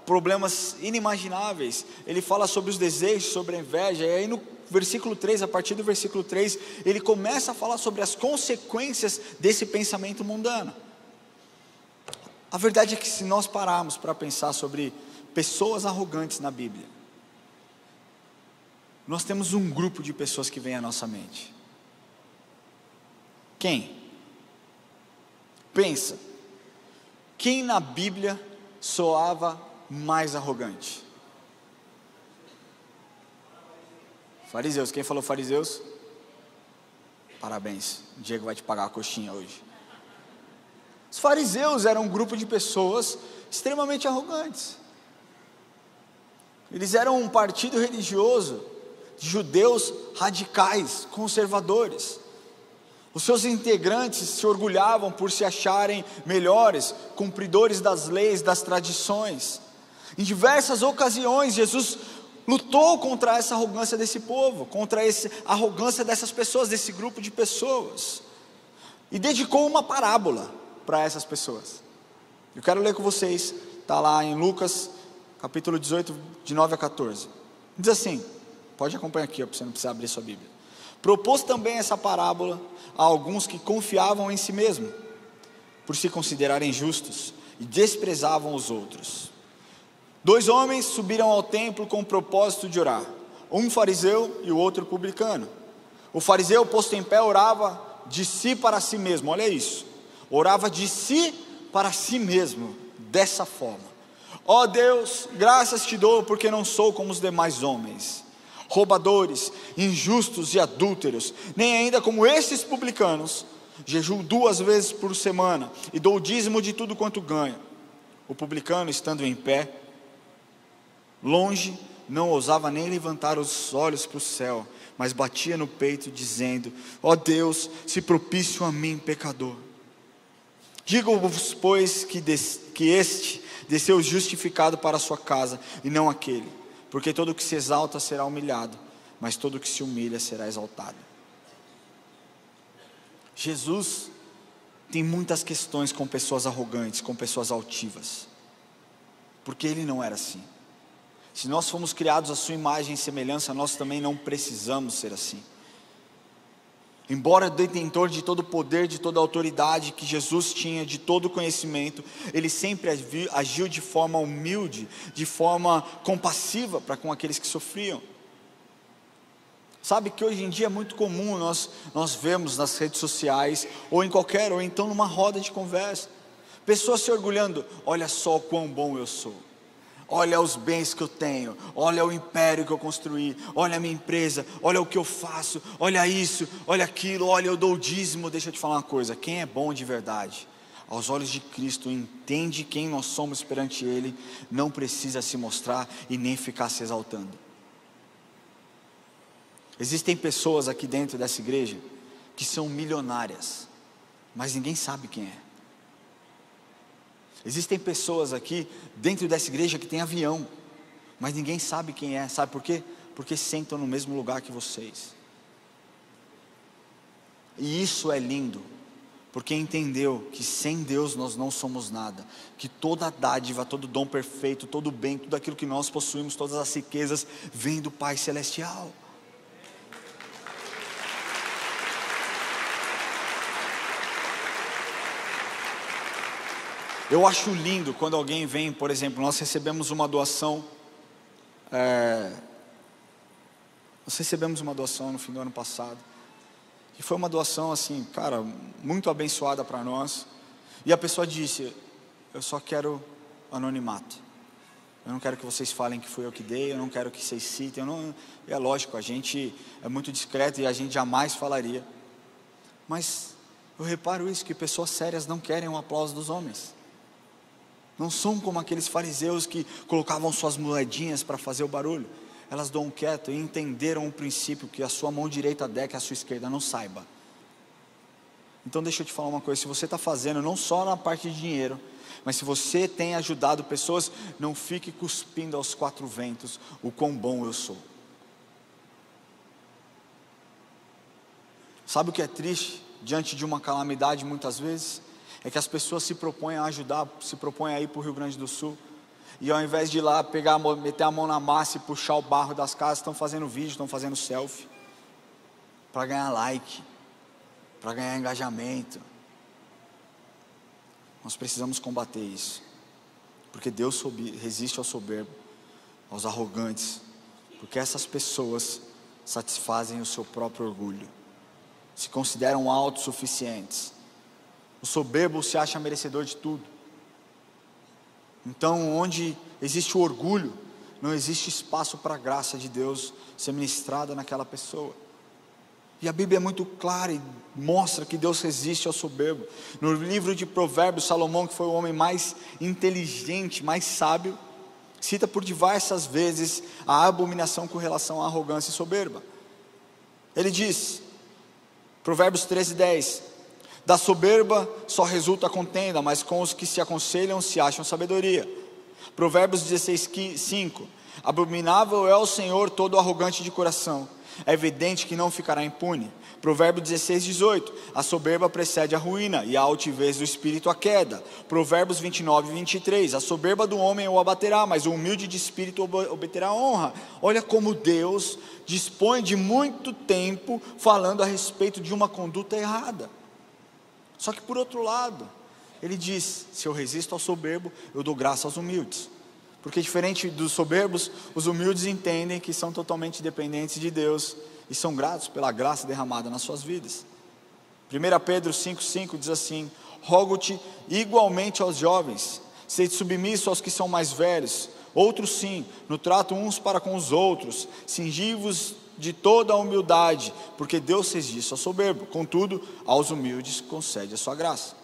problemas inimagináveis. Ele fala sobre os desejos, sobre a inveja, e aí no versículo 3, a partir do versículo 3, ele começa a falar sobre as consequências desse pensamento mundano. A verdade é que se nós pararmos para pensar sobre pessoas arrogantes na Bíblia, nós temos um grupo de pessoas que vem à nossa mente. Quem? Pensa, quem na Bíblia soava mais arrogante? Fariseus. Quem falou fariseus? Parabéns, o Diego vai te pagar a coxinha hoje. Os fariseus eram um grupo de pessoas extremamente arrogantes. Eles eram um partido religioso de judeus radicais, conservadores. Os seus integrantes se orgulhavam por se acharem melhores, cumpridores das leis, das tradições. Em diversas ocasiões, Jesus lutou contra essa arrogância desse povo, contra essa arrogância dessas pessoas, desse grupo de pessoas, e dedicou uma parábola para essas pessoas. Eu quero ler com vocês, está lá em Lucas, capítulo 18, de 9 a 14. Diz assim, pode acompanhar aqui, para você não precisar abrir sua Bíblia. Propôs também essa parábola a alguns que confiavam em si mesmo, por se considerarem justos, e desprezavam os outros. 2 homens subiram ao templo com o propósito de orar, um fariseu e o outro publicano. O fariseu, posto em pé, orava de si para si mesmo, olha isso, orava de si para si mesmo, dessa forma: ó Deus, graças te dou, porque não sou como os demais homens, roubadores, injustos e adúlteros, nem ainda como estes publicanos. Jejuo 2 vezes por semana, e dou o dízimo de tudo quanto ganho. O publicano, estando em pé, longe, não ousava nem levantar os olhos para o céu, mas batia no peito, dizendo: ó Deus, se propício a mim, pecador. Digo-vos, pois, que este desceu justificado para a sua casa, e não aquele, porque todo o que se exalta será humilhado, mas todo o que se humilha será exaltado. Jesus tem muitas questões com pessoas arrogantes, com pessoas altivas, porque ele não era assim. Se nós fomos criados à sua imagem e semelhança, nós também não precisamos ser assim. Embora detentor de todo o poder, de toda a autoridade que Jesus tinha, de todo o conhecimento, ele sempre agiu de forma humilde, de forma compassiva para com aqueles que sofriam. Sabe que hoje em dia é muito comum nós vemos nas redes sociais, ou então numa roda de conversa, pessoas se orgulhando: olha só o quão bom eu sou, olha os bens que eu tenho, olha o império que eu construí, olha a minha empresa, olha o que eu faço, olha isso, olha aquilo, olha eu dou o dízimo. Deixa eu te falar uma coisa, quem é bom de verdade, aos olhos de Cristo, entende quem nós somos perante Ele, não precisa se mostrar e nem ficar se exaltando. Existem pessoas aqui dentro dessa igreja que são milionárias, mas ninguém sabe quem é. Existem pessoas aqui dentro dessa igreja que tem avião, mas ninguém sabe quem é. Sabe por quê? Porque sentam no mesmo lugar que vocês. E isso é lindo, porque entendeu que sem Deus nós não somos nada, que toda dádiva, todo dom perfeito, todo bem, tudo aquilo que nós possuímos, todas as riquezas, vem do Pai Celestial. Eu acho lindo quando alguém vem, por exemplo, nós recebemos uma doação, no fim do ano passado, e foi uma doação assim, cara, muito abençoada para nós, e a pessoa disse: eu só quero anonimato, eu não quero que vocês falem que fui eu que dei, eu não quero que vocês citem, é lógico, a gente é muito discreto e a gente jamais falaria, mas eu reparo isso, que pessoas sérias não querem o aplauso dos homens. Não são como aqueles fariseus que colocavam suas moedinhas para fazer o barulho. Elas doam quieto e entenderam o princípio que a sua mão direita der, que a sua esquerda não saiba. Então deixa eu te falar uma coisa, se você está fazendo não só na parte de dinheiro, mas se você tem ajudado pessoas, não fique cuspindo aos quatro ventos o quão bom eu sou. Sabe o que é triste diante de uma calamidade muitas vezes? É que as pessoas se propõem a ajudar, se propõem a ir para o Rio Grande do Sul, e ao invés de ir lá pegar, meter a mão na massa e puxar o barro das casas, estão fazendo vídeo, estão fazendo selfie, para ganhar like, para ganhar engajamento. Nós precisamos combater isso, porque Deus resiste ao soberbo, aos arrogantes, porque essas pessoas satisfazem o seu próprio orgulho, se consideram autossuficientes. O soberbo se acha merecedor de tudo. Então, onde existe o orgulho, não existe espaço para a graça de Deus ser ministrada naquela pessoa. E a Bíblia é muito clara e mostra que Deus resiste ao soberbo. No livro de Provérbios, Salomão, que foi o homem mais inteligente, mais sábio, cita por diversas vezes a abominação com relação à arrogância e soberba. Ele diz, Provérbios 13:10, da soberba só resulta a contenda, mas com os que se aconselham se acham sabedoria. Provérbios 16:5, abominável é ao Senhor todo arrogante de coração, é evidente que não ficará impune. Provérbios 16:18, a soberba precede a ruína, e a altivez do espírito a queda. Provérbios 29:23, a soberba do homem o abaterá, mas o humilde de espírito obterá honra. Olha como Deus dispõe de muito tempo falando a respeito de uma conduta errada. Só que por outro lado, ele diz, se eu resisto ao soberbo, eu dou graça aos humildes. Porque diferente dos soberbos, os humildes entendem que são totalmente dependentes de Deus e são gratos pela graça derramada nas suas vidas. 1 Pedro 5,5 diz assim, rogo-te igualmente aos jovens, sede submisso aos que são mais velhos, outros sim, no trato uns para com os outros, cingi-vos de toda a humildade, porque Deus resiste ao soberbo, contudo, aos humildes concede a sua graça.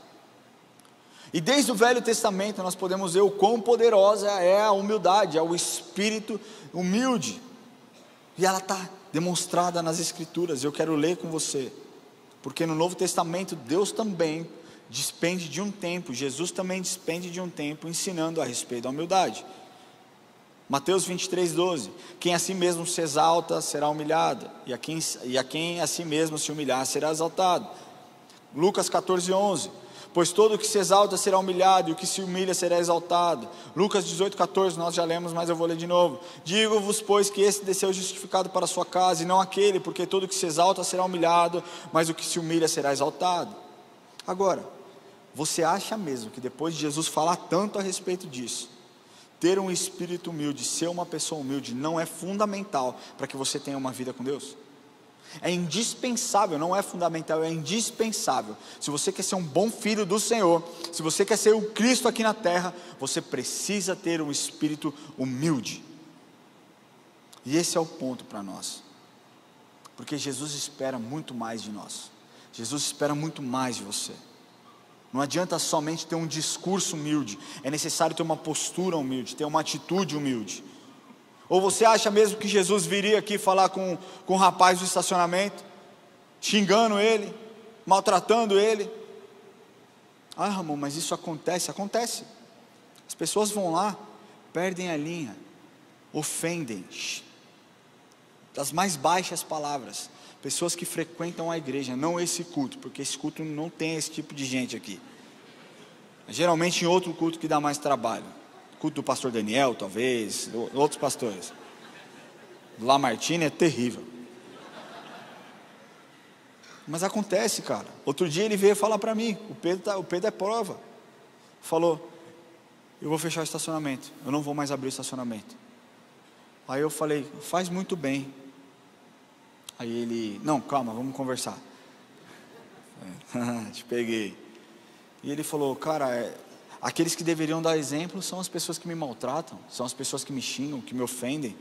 E desde o Velho Testamento nós podemos ver o quão poderosa é a humildade, é o espírito humilde, e ela está demonstrada nas Escrituras. Eu quero ler com você, porque no Novo Testamento Deus também despende de um tempo, Jesus também despende de um tempo ensinando a respeito da humildade. Mateus 23:12, quem a si mesmo se exalta será humilhado, e a quem a si mesmo se humilhar será exaltado. Lucas 14:11, pois todo o que se exalta será humilhado, e o que se humilha será exaltado. Lucas 18:14, nós já lemos, mas eu vou ler de novo. Digo-vos, pois, que esse desceu justificado para a sua casa, e não aquele, porque todo o que se exalta será humilhado, mas o que se humilha será exaltado. Agora, você acha mesmo que depois de Jesus falar tanto a respeito disso, ter um espírito humilde, ser uma pessoa humilde, não é fundamental para que você tenha uma vida com Deus? É indispensável, não é fundamental, é indispensável. Se você quer ser um bom filho do Senhor, se você quer ser o Cristo aqui na terra, você precisa ter um espírito humilde. E esse é o ponto para nós, porque Jesus espera muito mais de nós. Jesus espera muito mais de você. Não adianta somente ter um discurso humilde, é necessário ter uma postura humilde, ter uma atitude humilde. Ou você acha mesmo que Jesus viria aqui falar com o rapaz do estacionamento, xingando ele, maltratando ele? Ah, Ramon, mas isso acontece? Acontece. As pessoas vão lá, perdem a linha, ofendem, das mais baixas palavras. Pessoas que frequentam a igreja, não esse culto, porque esse culto não tem esse tipo de gente aqui. Geralmente em outro culto que dá mais trabalho. Culto do pastor Daniel, talvez, outros pastores. Do Lamartine é terrível. Mas acontece, cara. Outro dia ele veio falar para mim, o Pedro é prova. Falou, eu vou fechar o estacionamento, eu não vou mais abrir o estacionamento. Aí eu falei, faz muito bem. Aí ele, não, calma, vamos conversar. Te peguei. E ele falou, cara, aqueles que deveriam dar exemplo são as pessoas que me maltratam, são as pessoas que me xingam, que me ofendem.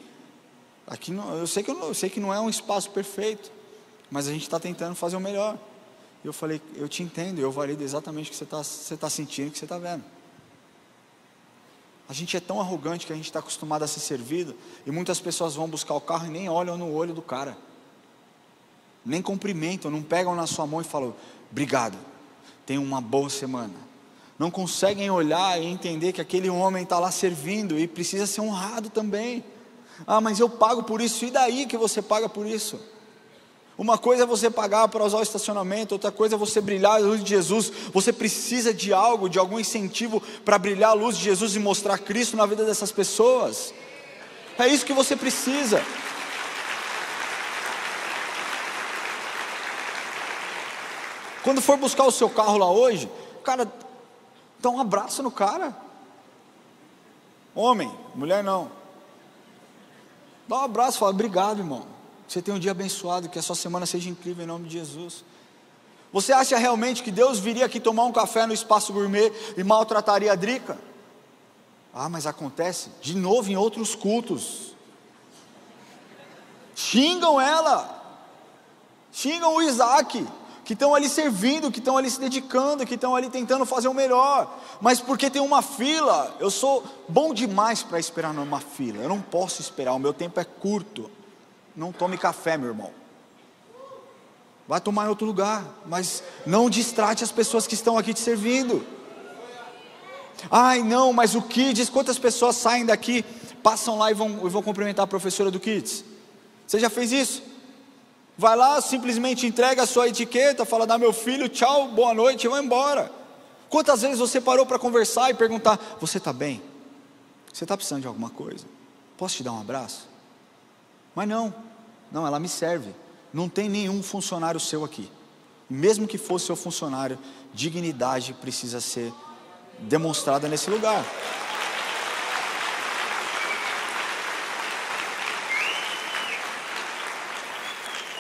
Aqui não, eu sei que não é um espaço perfeito, mas a gente está tentando fazer o melhor. E eu falei, eu te entendo, eu valido exatamente o que você está sentindo, o que você está vendo. A gente é tão arrogante que a gente está acostumado a ser servido, e muitas pessoas vão buscar o carro e nem olham no olho do cara, nem cumprimentam, não pegam na sua mão e falam, obrigado, tenham uma boa semana. Não conseguem olhar e entender que aquele homem está lá servindo e precisa ser honrado também. Ah, mas eu pago por isso. E daí que você paga por isso? Uma coisa é você pagar para usar o estacionamento, outra coisa é você brilhar a luz de Jesus. Você precisa de algo, de algum incentivo para brilhar a luz de Jesus e mostrar Cristo na vida dessas pessoas. É isso que você precisa. Quando for buscar o seu carro lá hoje, cara, dá um abraço no cara. Homem, mulher não. Dá um abraço, fala, obrigado, irmão. Que você tenha um dia abençoado, que a sua semana seja incrível em nome de Jesus. Você acha realmente que Deus viria aqui tomar um café no Espaço Gourmet e maltrataria a Drica? Ah, mas acontece de novo em outros cultos. Xingam ela, xingam o Isaac, que estão ali servindo, que estão ali se dedicando, que estão ali tentando fazer o melhor, mas porque tem uma fila. Eu sou bom demais para esperar numa fila, eu não posso esperar, o meu tempo é curto. Não tome café, meu irmão, vai tomar em outro lugar, mas não distrate as pessoas que estão aqui te servindo. Ai não, mas o Kids, quantas pessoas saem daqui, passam lá e vão cumprimentar a professora do Kids? Você já fez isso? Vai lá, simplesmente entrega a sua etiqueta, fala, dá meu filho, tchau, boa noite e vai embora. Quantas vezes você parou para conversar e perguntar, você está bem? Você está precisando de alguma coisa? Posso te dar um abraço? Mas não, ela me serve. Não tem nenhum funcionário seu aqui. Mesmo que fosse seu funcionário, dignidade precisa ser demonstrada nesse lugar.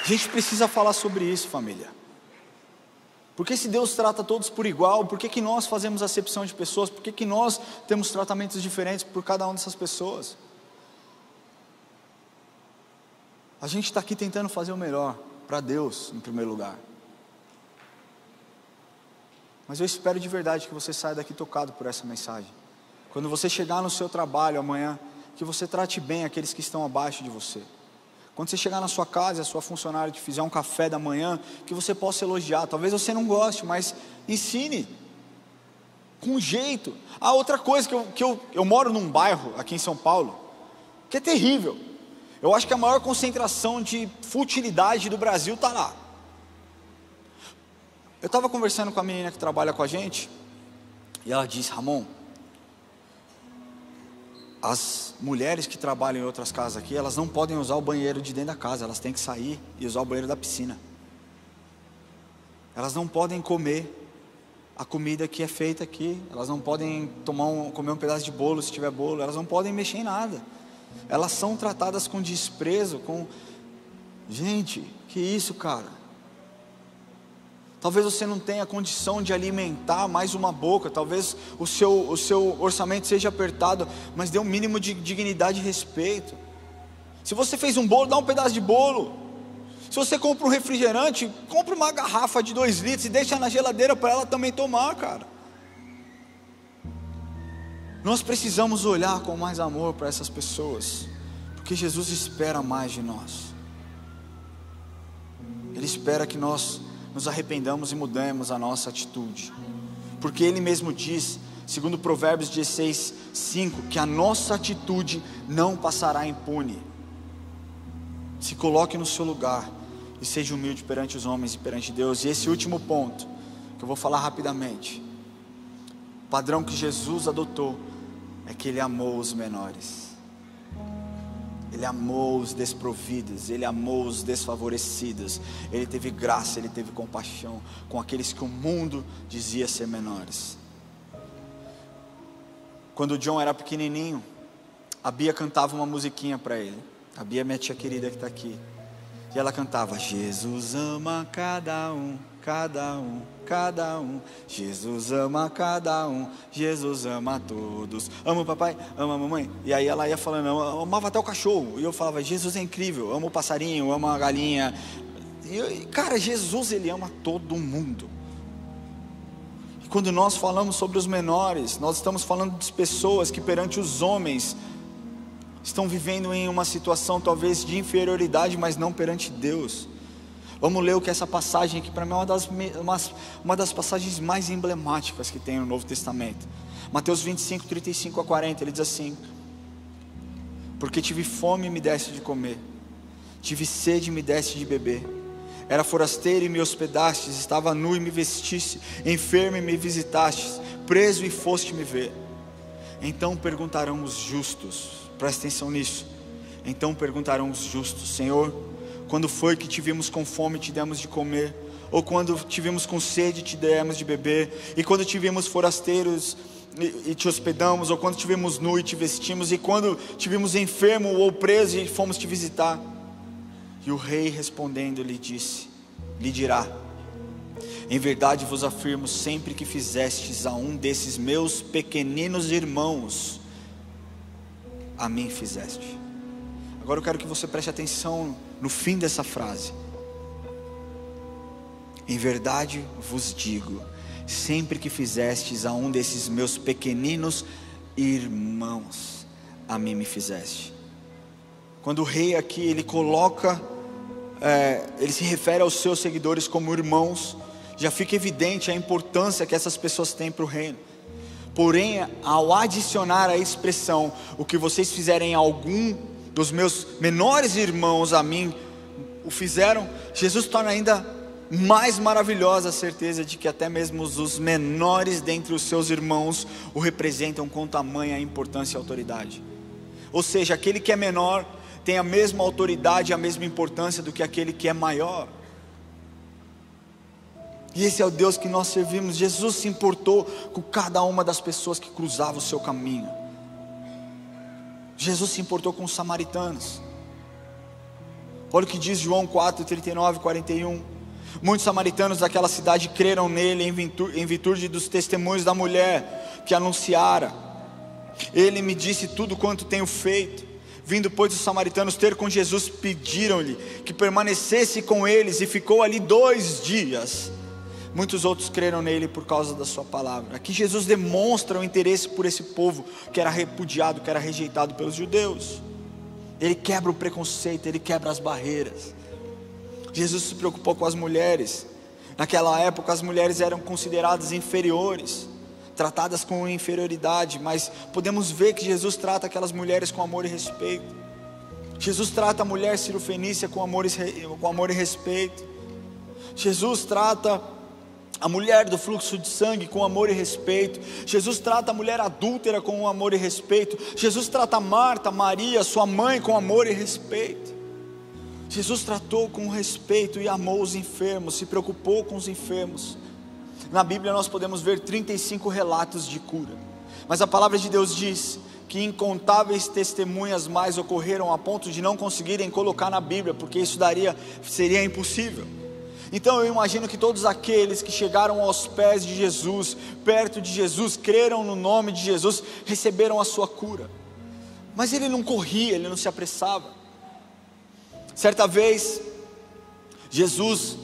A gente precisa falar sobre isso, família. Porque se Deus trata todos por igual, por que nós fazemos acepção de pessoas? Por que nós temos tratamentos diferentes por cada uma dessas pessoas? A gente está aqui tentando fazer o melhor para Deus, em primeiro lugar. Mas eu espero de verdade que você saia daqui tocado por essa mensagem. Quando você chegar no seu trabalho amanhã, que você trate bem aqueles que estão abaixo de você. Quando você chegar na sua casa e a sua funcionária te fizer um café da manhã, que você possa elogiar. Talvez você não goste, mas ensine com jeito. Outra coisa que eu moro num bairro aqui em São Paulo que é terrível. Eu acho que a maior concentração de futilidade do Brasil está lá. Eu estava conversando com a menina que trabalha com a gente e ela disse, Ramon, as mulheres que trabalham em outras casas aqui, elas não podem usar o banheiro de dentro da casa, elas têm que sair e usar o banheiro da piscina. Elas não podem comer a comida que é feita aqui, elas não podem comer um pedaço de bolo se tiver bolo, elas não podem mexer em nada. Elas são tratadas com desprezo, Gente, que isso, cara? Talvez você não tenha condição de alimentar mais uma boca, talvez o seu orçamento seja apertado, mas dê um mínimo de dignidade e respeito. Se você fez um bolo, dá um pedaço de bolo. Se você compra um refrigerante, compra uma garrafa de 2 litros e deixa na geladeira para ela também tomar, cara. Nós precisamos olhar com mais amor para essas pessoas, porque Jesus espera mais de nós. Ele espera que nós nos arrependamos e mudemos a nossa atitude, porque Ele mesmo diz, segundo Provérbios 16, 5, que a nossa atitude não passará impune. Se coloque no seu lugar e seja humilde perante os homens e perante Deus. E esse último ponto, que eu vou falar rapidamente, o padrão que Jesus adotou é que Ele amou os menores. Ele amou os desprovidos, Ele amou os desfavorecidos, Ele teve graça, Ele teve compaixão com aqueles que o mundo dizia ser menores. Quando o John era pequenininho, a Bia cantava uma musiquinha para ele. A Bia, minha tia querida que está aqui, e ela cantava, Jesus ama cada um, cada um, cada um, Jesus ama cada um, Jesus ama todos, ama o papai, ama a mamãe. E aí ela ia falando, eu amava até o cachorro, e eu falava, Jesus é incrível, amo o passarinho, amo a galinha. E cara, Jesus, Ele ama todo mundo. E quando nós falamos sobre os menores, nós estamos falando de pessoas que perante os homens estão vivendo em uma situação talvez de inferioridade, mas não perante Deus. Vamos ler o que essa passagem aqui, para mim é uma das passagens mais emblemáticas que tem no Novo Testamento. Mateus 25, 35 a 40, ele diz assim: porque tive fome e me deste de comer, tive sede e me deste de beber, era forasteiro e me hospedastes, estava nu e me vestiste, enfermo e me visitastes, preso e foste me ver. Então perguntarão os justos, presta atenção nisso, então perguntarão os justos: Senhor, quando foi que te vimos com fome e te demos de comer? Ou quando te vimos com sede e te demos de beber? E quando te vimos forasteiros e te hospedamos? Ou quando te vimos nu e te vestimos? E quando te vimos enfermo ou preso e fomos te visitar? E o rei respondendo lhe dirá: em verdade vos afirmo, sempre que fizestes a um desses meus pequeninos irmãos, a mim fizeste. Agora eu quero que você preste atenção no fim dessa frase. Em verdade vos digo, sempre que fizestes a um desses meus pequeninos irmãos, a mim me fizeste. Quando o rei aqui, ele coloca, ele se refere aos seus seguidores como irmãos, já fica evidente a importância que essas pessoas têm para o reino. Porém, ao adicionar a expressão, o que vocês fizerem a algum dos meus menores irmãos a mim o fizeram, Jesus torna ainda mais maravilhosa a certeza de que até mesmo os menores dentre os seus irmãos o representam com tamanha importância e autoridade. Ou seja, aquele que é menor tem a mesma autoridade e a mesma importância do que aquele que é maior. E esse é o Deus que nós servimos. Jesus se importou com cada uma das pessoas que cruzavam o seu caminho. Jesus se importou com os samaritanos. Olha o que diz João 4, 39 e 41. Muitos samaritanos daquela cidade creram nele em virtude dos testemunhos da mulher que anunciara. Ele me disse tudo quanto tenho feito. Vindo pois os samaritanos ter com Jesus, pediram-lhe que permanecesse com eles, e ficou ali 2 dias. Muitos outros creram nele por causa da sua palavra. Aqui Jesus demonstra o interesse por esse povo que era repudiado, que era rejeitado pelos judeus. Ele quebra o preconceito, ele quebra as barreiras. Jesus se preocupou com as mulheres. Naquela época as mulheres eram consideradas inferiores, tratadas com inferioridade, mas podemos ver que Jesus trata aquelas mulheres com amor e respeito. Jesus trata a mulher cirofenícia com amor e respeito. Jesus trata a mulher do fluxo de sangue com amor e respeito. Jesus trata a mulher adúltera com amor e respeito. Jesus trata Marta, Maria, sua mãe, com amor e respeito. Jesus tratou com respeito e amou os enfermos, se preocupou com os enfermos. Na Bíblia nós podemos ver 35 relatos de cura, mas a palavra de Deus diz que incontáveis testemunhas mais ocorreram a ponto de não conseguirem colocar na Bíblia, porque isso seria impossível. Então eu imagino que todos aqueles que chegaram aos pés de Jesus, perto de Jesus, creram no nome de Jesus, receberam a sua cura. Mas ele não corria, ele não se apressava. Certa vez, Jesus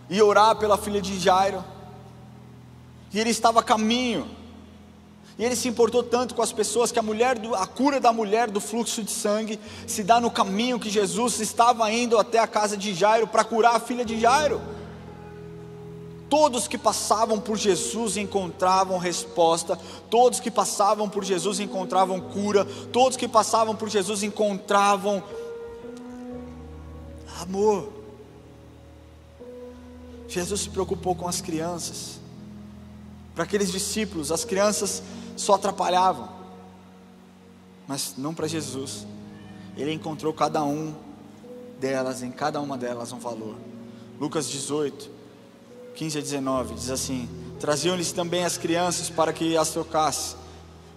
ia orar pela filha de Jairo, e ele estava a caminho, e ele se importou tanto com as pessoas que a cura da mulher do fluxo de sangue se dá no caminho que Jesus estava indo até a casa de Jairo para curar a filha de Jairo. Todos que passavam por Jesus encontravam resposta, todos que passavam por Jesus encontravam cura, todos que passavam por Jesus encontravam amor. Jesus se preocupou com as crianças. Para aqueles discípulos, as crianças só atrapalhavam, mas não para Jesus. Ele encontrou cada uma delas um valor. Lucas 18, 15 a 19, diz assim: traziam-lhes também as crianças para que as tocasse,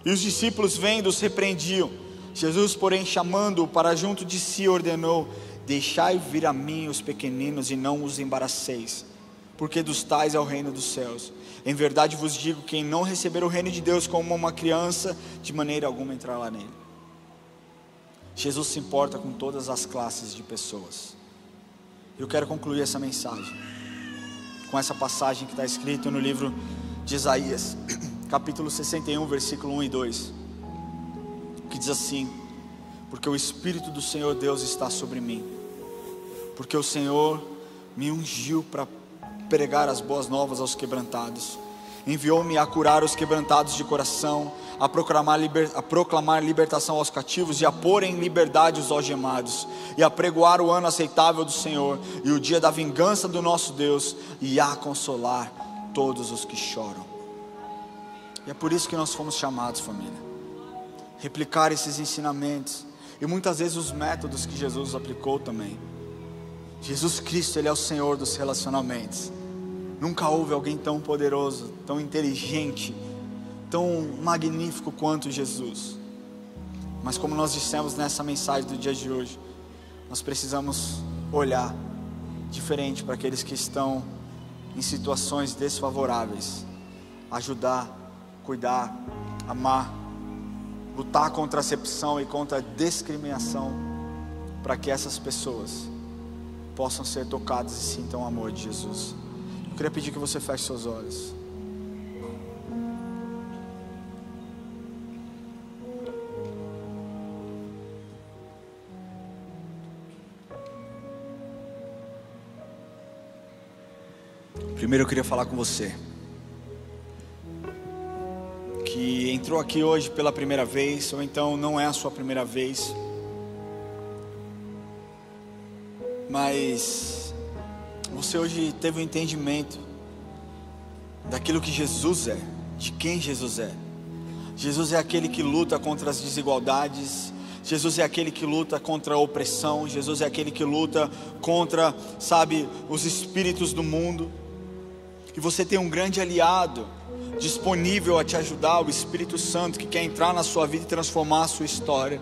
e os discípulos vendo os repreendiam. Jesus, porém, chamando-o para junto de si, ordenou: deixai vir a mim os pequeninos e não os embaraceis, porque dos tais é o reino dos céus. Em verdade vos digo, quem não receber o reino de Deus como uma criança, de maneira alguma entrará nele. Jesus se importa com todas as classes de pessoas. Eu quero concluir essa mensagem com essa passagem que está escrita no livro de Isaías, capítulo 61, versículo 1 e 2, que diz assim: porque o Espírito do Senhor Deus está sobre mim, porque o Senhor me ungiu para pregar as boas novas aos quebrantados, enviou-me a curar os quebrantados de coração, a proclamar libertação aos cativos e a pôr em liberdade os algemados, e a pregoar o ano aceitável do Senhor e o dia da vingança do nosso Deus, e a consolar todos os que choram. E é por isso que nós fomos chamados, família, replicar esses ensinamentos e muitas vezes os métodos que Jesus aplicou também. Jesus Cristo, Ele é o Senhor dos relacionamentos. Nunca houve alguém tão poderoso, tão inteligente, tão magnífico quanto Jesus. Mas como nós dissemos nessa mensagem do dia de hoje, nós precisamos olhar diferente para aqueles que estão em situações desfavoráveis, ajudar, cuidar, amar, lutar contra a acepção e contra a discriminação, para que essas pessoas possam ser tocadas e sintam o amor de Jesus. Eu queria pedir que você feche seus olhos. Primeiro eu queria falar com você que entrou aqui hoje pela primeira vez, ou então não é a sua primeira vez, mas você hoje teve um entendimento daquilo que Jesus é, de quem Jesus é. Jesus é aquele que luta contra as desigualdades, Jesus é aquele que luta contra a opressão, Jesus é aquele que luta contra, os espíritos do mundo. E você tem um grande aliado disponível a te ajudar, o Espírito Santo, que quer entrar na sua vida e transformar a sua história.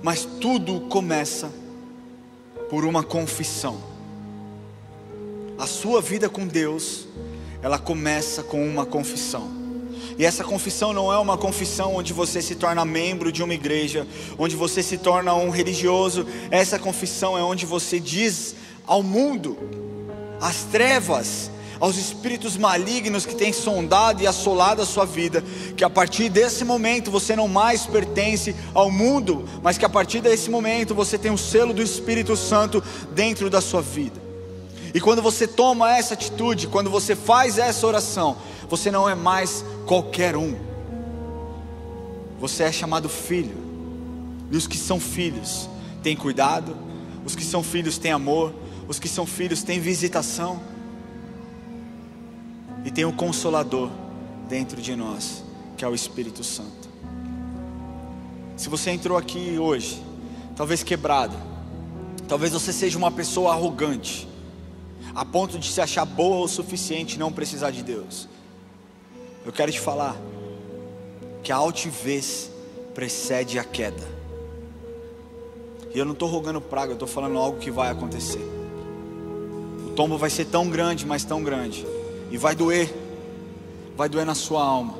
Mas tudo começa por uma confissão. A sua vida com Deus, ela começa com uma confissão. E essa confissão não é uma confissão onde você se torna membro de uma igreja, onde você se torna um religioso. Essa confissão é onde você diz ao mundo, às trevas, aos espíritos malignos que têm sondado e assolado a sua vida, que a partir desse momento você não mais pertence ao mundo, mas que a partir desse momento você tem o selo do Espírito Santo dentro da sua vida. E quando você toma essa atitude, quando você faz essa oração, você não é mais qualquer um, você é chamado filho. E os que são filhos têm cuidado, os que são filhos têm amor, os que são filhos têm visitação, e tem um Consolador dentro de nós, que é o Espírito Santo. Se você entrou aqui hoje, talvez quebrado, talvez você seja uma pessoa arrogante, a ponto de se achar boa o suficiente e não precisar de Deus, eu quero te falar que a altivez precede a queda. E eu não estou rogando praga, eu estou falando algo que vai acontecer. O tombo vai ser tão grande, mas tão grande, e vai doer na sua alma.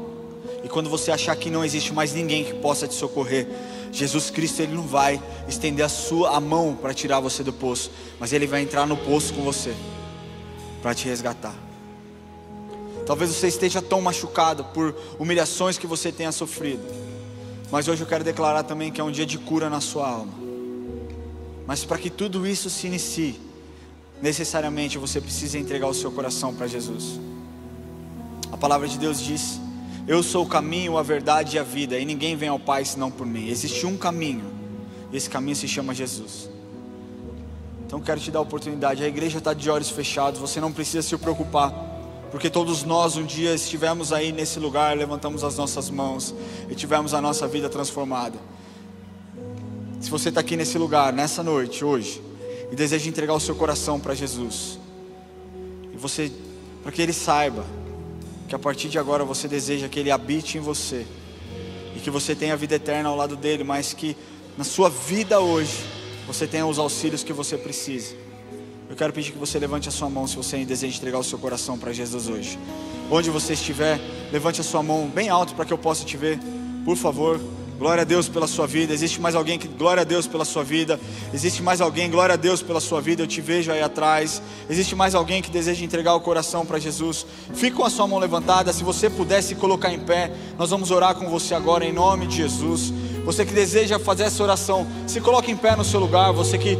E quando você achar que não existe mais ninguém que possa te socorrer, Jesus Cristo, Ele não vai estender a mão para tirar você do poço, mas Ele vai entrar no poço com você, para te resgatar. Talvez você esteja tão machucado por humilhações que você tenha sofrido, mas hoje eu quero declarar também que é um dia de cura na sua alma. Mas para que tudo isso se inicie, necessariamente você precisa entregar o seu coração para Jesus. A palavra de Deus diz: eu sou o caminho, a verdade e a vida, e ninguém vem ao Pai senão por mim. Existe um caminho, e esse caminho se chama Jesus. Então quero te dar a oportunidade. A igreja está de olhos fechados, você não precisa se preocupar, porque todos nós um dia estivemos aí nesse lugar, levantamos as nossas mãos e tivemos a nossa vida transformada. Se você está aqui nesse lugar, nessa noite, hoje, e deseja entregar o seu coração para Jesus, e você, para que Ele saiba que a partir de agora você deseja que Ele habite em você, e que você tenha a vida eterna ao lado dEle, mas que na sua vida hoje você tenha os auxílios que você precisa, eu quero pedir que você levante a sua mão se você deseja entregar o seu coração para Jesus hoje. Onde você estiver, levante a sua mão bem alto para que eu possa te ver, por favor. Glória a Deus pela sua vida. Existe mais alguém que glória a Deus pela sua vida? Existe mais alguém, glória a Deus pela sua vida? Eu te vejo aí atrás. Existe mais alguém que deseja entregar o coração para Jesus? Fique com a sua mão levantada. Se você puder se colocar em pé, nós vamos orar com você agora em nome de Jesus. Você que deseja fazer essa oração, se coloque em pé no seu lugar. Você que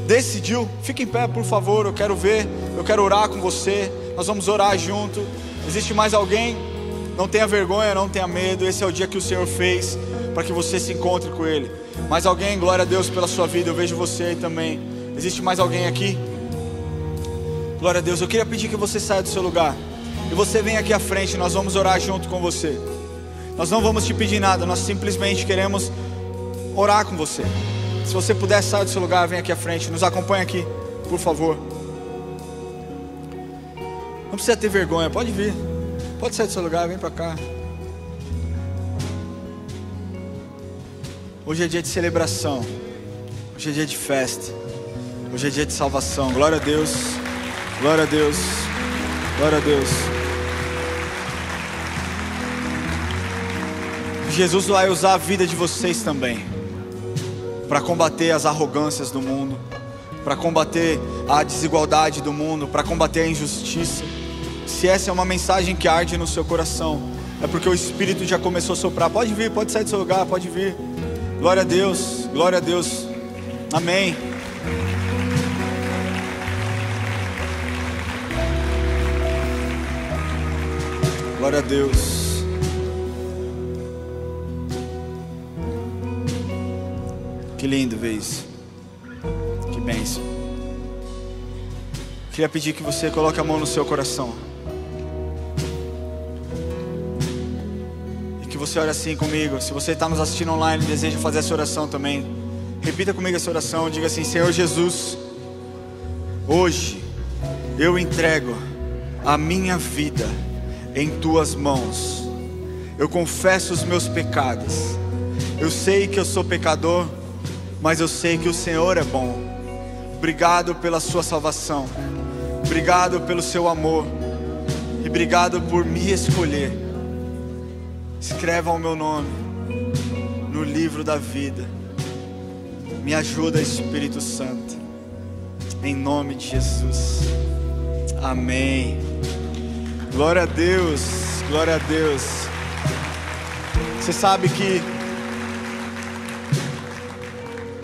decidiu, fique em pé, por favor. Eu quero ver, eu quero orar com você. Nós vamos orar junto. Existe mais alguém? Não tenha vergonha, não tenha medo. Esse é o dia que o Senhor fez para que você se encontre com Ele. Mais alguém? Glória a Deus pela sua vida. Eu vejo você aí também. Existe mais alguém aqui? Glória a Deus. Eu queria pedir que você saia do seu lugar e você venha aqui à frente. Nós vamos orar junto com você. Nós não vamos te pedir nada, nós simplesmente queremos orar com você. Se você puder sair do seu lugar, vem aqui à frente. Nos acompanha aqui, por favor. Não precisa ter vergonha, pode vir. Pode sair do seu lugar, vem para cá. Hoje é dia de celebração. Hoje é dia de festa. Hoje é dia de salvação. Glória a Deus. Glória a Deus. Glória a Deus. Jesus vai usar a vida de vocês também para combater as arrogâncias do mundo, para combater a desigualdade do mundo, para combater a injustiça. Se essa é uma mensagem que arde no seu coração, é porque o Espírito já começou a soprar. Pode vir, pode sair do seu lugar, pode vir. Glória a Deus, glória a Deus. Amém. Glória a Deus. Que lindo ver isso. Que bênção. Queria pedir que você coloque a mão no seu coração. E que você ore assim comigo. Se você está nos assistindo online e deseja fazer essa oração também, repita comigo essa oração. Diga assim: Senhor Jesus, hoje eu entrego a minha vida em tuas mãos. Eu confesso os meus pecados. Eu sei que eu sou pecador, mas eu sei que o Senhor é bom. Obrigado pela sua salvação. Obrigado pelo seu amor. E obrigado por me escolher. Escreva o meu nome no livro da vida. Me ajuda, Espírito Santo. Em nome de Jesus. Amém. Glória a Deus. Glória a Deus. Você sabe que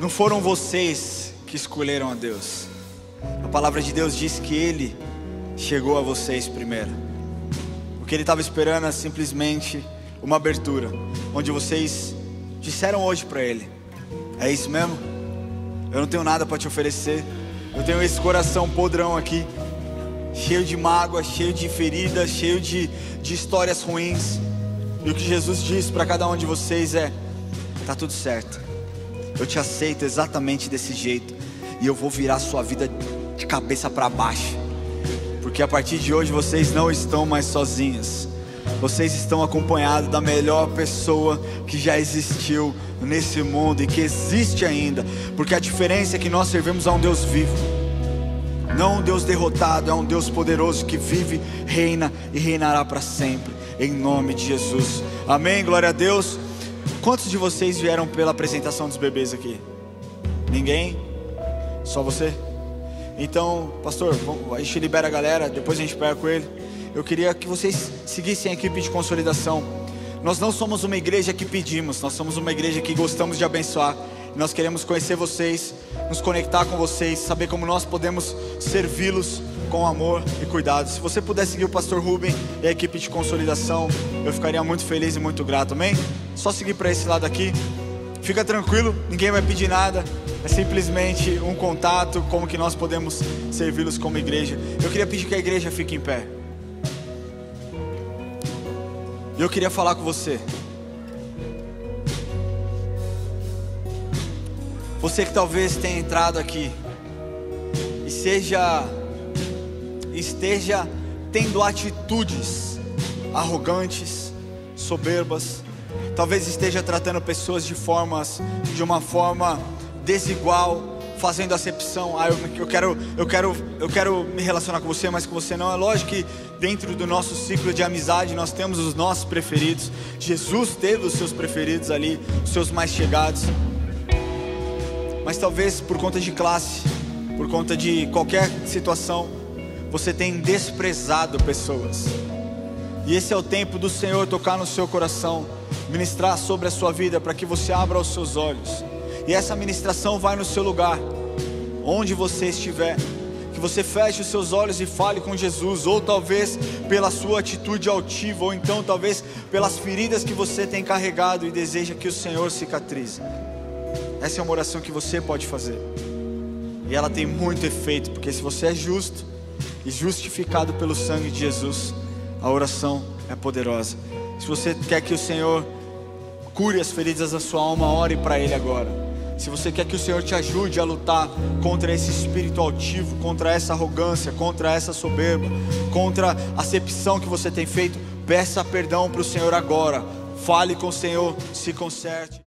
não foram vocês que escolheram a Deus. A palavra de Deus diz que Ele chegou a vocês primeiro. O que Ele estava esperando é simplesmente uma abertura, onde vocês disseram hoje para Ele: é isso mesmo? Eu não tenho nada para te oferecer. Eu tenho esse coração podrão aqui, cheio de mágoa, cheio de feridas, cheio de histórias ruins. E o que Jesus diz para cada um de vocês é: tá tudo certo. Eu te aceito exatamente desse jeito, e eu vou virar sua vida de cabeça para baixo, porque a partir de hoje vocês não estão mais sozinhos. Vocês estão acompanhados da melhor pessoa que já existiu nesse mundo e que existe ainda, porque a diferença é que nós servimos a um Deus vivo, não um Deus derrotado. É um Deus poderoso que vive, reina e reinará para sempre, em nome de Jesus. Amém, glória a Deus. Quantos de vocês vieram pela apresentação dos bebês aqui? Ninguém? Só você? Então, pastor, a gente libera a galera, depois a gente pega com ele. Eu queria que vocês seguissem a equipe de consolidação. Nós não somos uma igreja que pedimos, nós somos uma igreja que gostamos de abençoar. Nós queremos conhecer vocês, nos conectar com vocês, saber como nós podemos servi-los com amor e cuidado. Se você puder seguir o pastor Rubem e a equipe de consolidação, eu ficaria muito feliz e muito grato, amém? Só seguir para esse lado aqui. Fica tranquilo, ninguém vai pedir nada. É simplesmente um contato, como que nós podemos servi-los como igreja. Eu queria pedir que a igreja fique em pé. E eu queria falar com você. Você que talvez tenha entrado aqui e esteja tendo atitudes arrogantes, soberbas. Talvez esteja tratando pessoas de uma forma desigual, fazendo acepção. Eu quero me relacionar com você, mas com você não. É lógico que dentro do nosso ciclo de amizade nós temos os nossos preferidos. Jesus teve os seus preferidos ali, os seus mais chegados. Mas talvez por conta de classe, por conta de qualquer situação, você tenha desprezado pessoas. E esse é o tempo do Senhor tocar no seu coração, ministrar sobre a sua vida, para que você abra os seus olhos. E essa ministração vai no seu lugar. onde você estiver, que você feche os seus olhos e fale com Jesus, ou talvez pela sua atitude altiva, ou então talvez pelas feridas que você tem carregado e deseja que o Senhor cicatrize. Essa é uma oração que você pode fazer, e ela tem muito efeito, porque se você é justo e justificado pelo sangue de Jesus, a oração é poderosa. Se você quer que o Senhor cure as feridas da sua alma, ore para Ele agora. Se você quer que o Senhor te ajude a lutar contra esse espírito altivo, contra essa arrogância, contra essa soberba, contra a acepção que você tem feito, peça perdão para o Senhor agora. Fale com o Senhor, se conserte.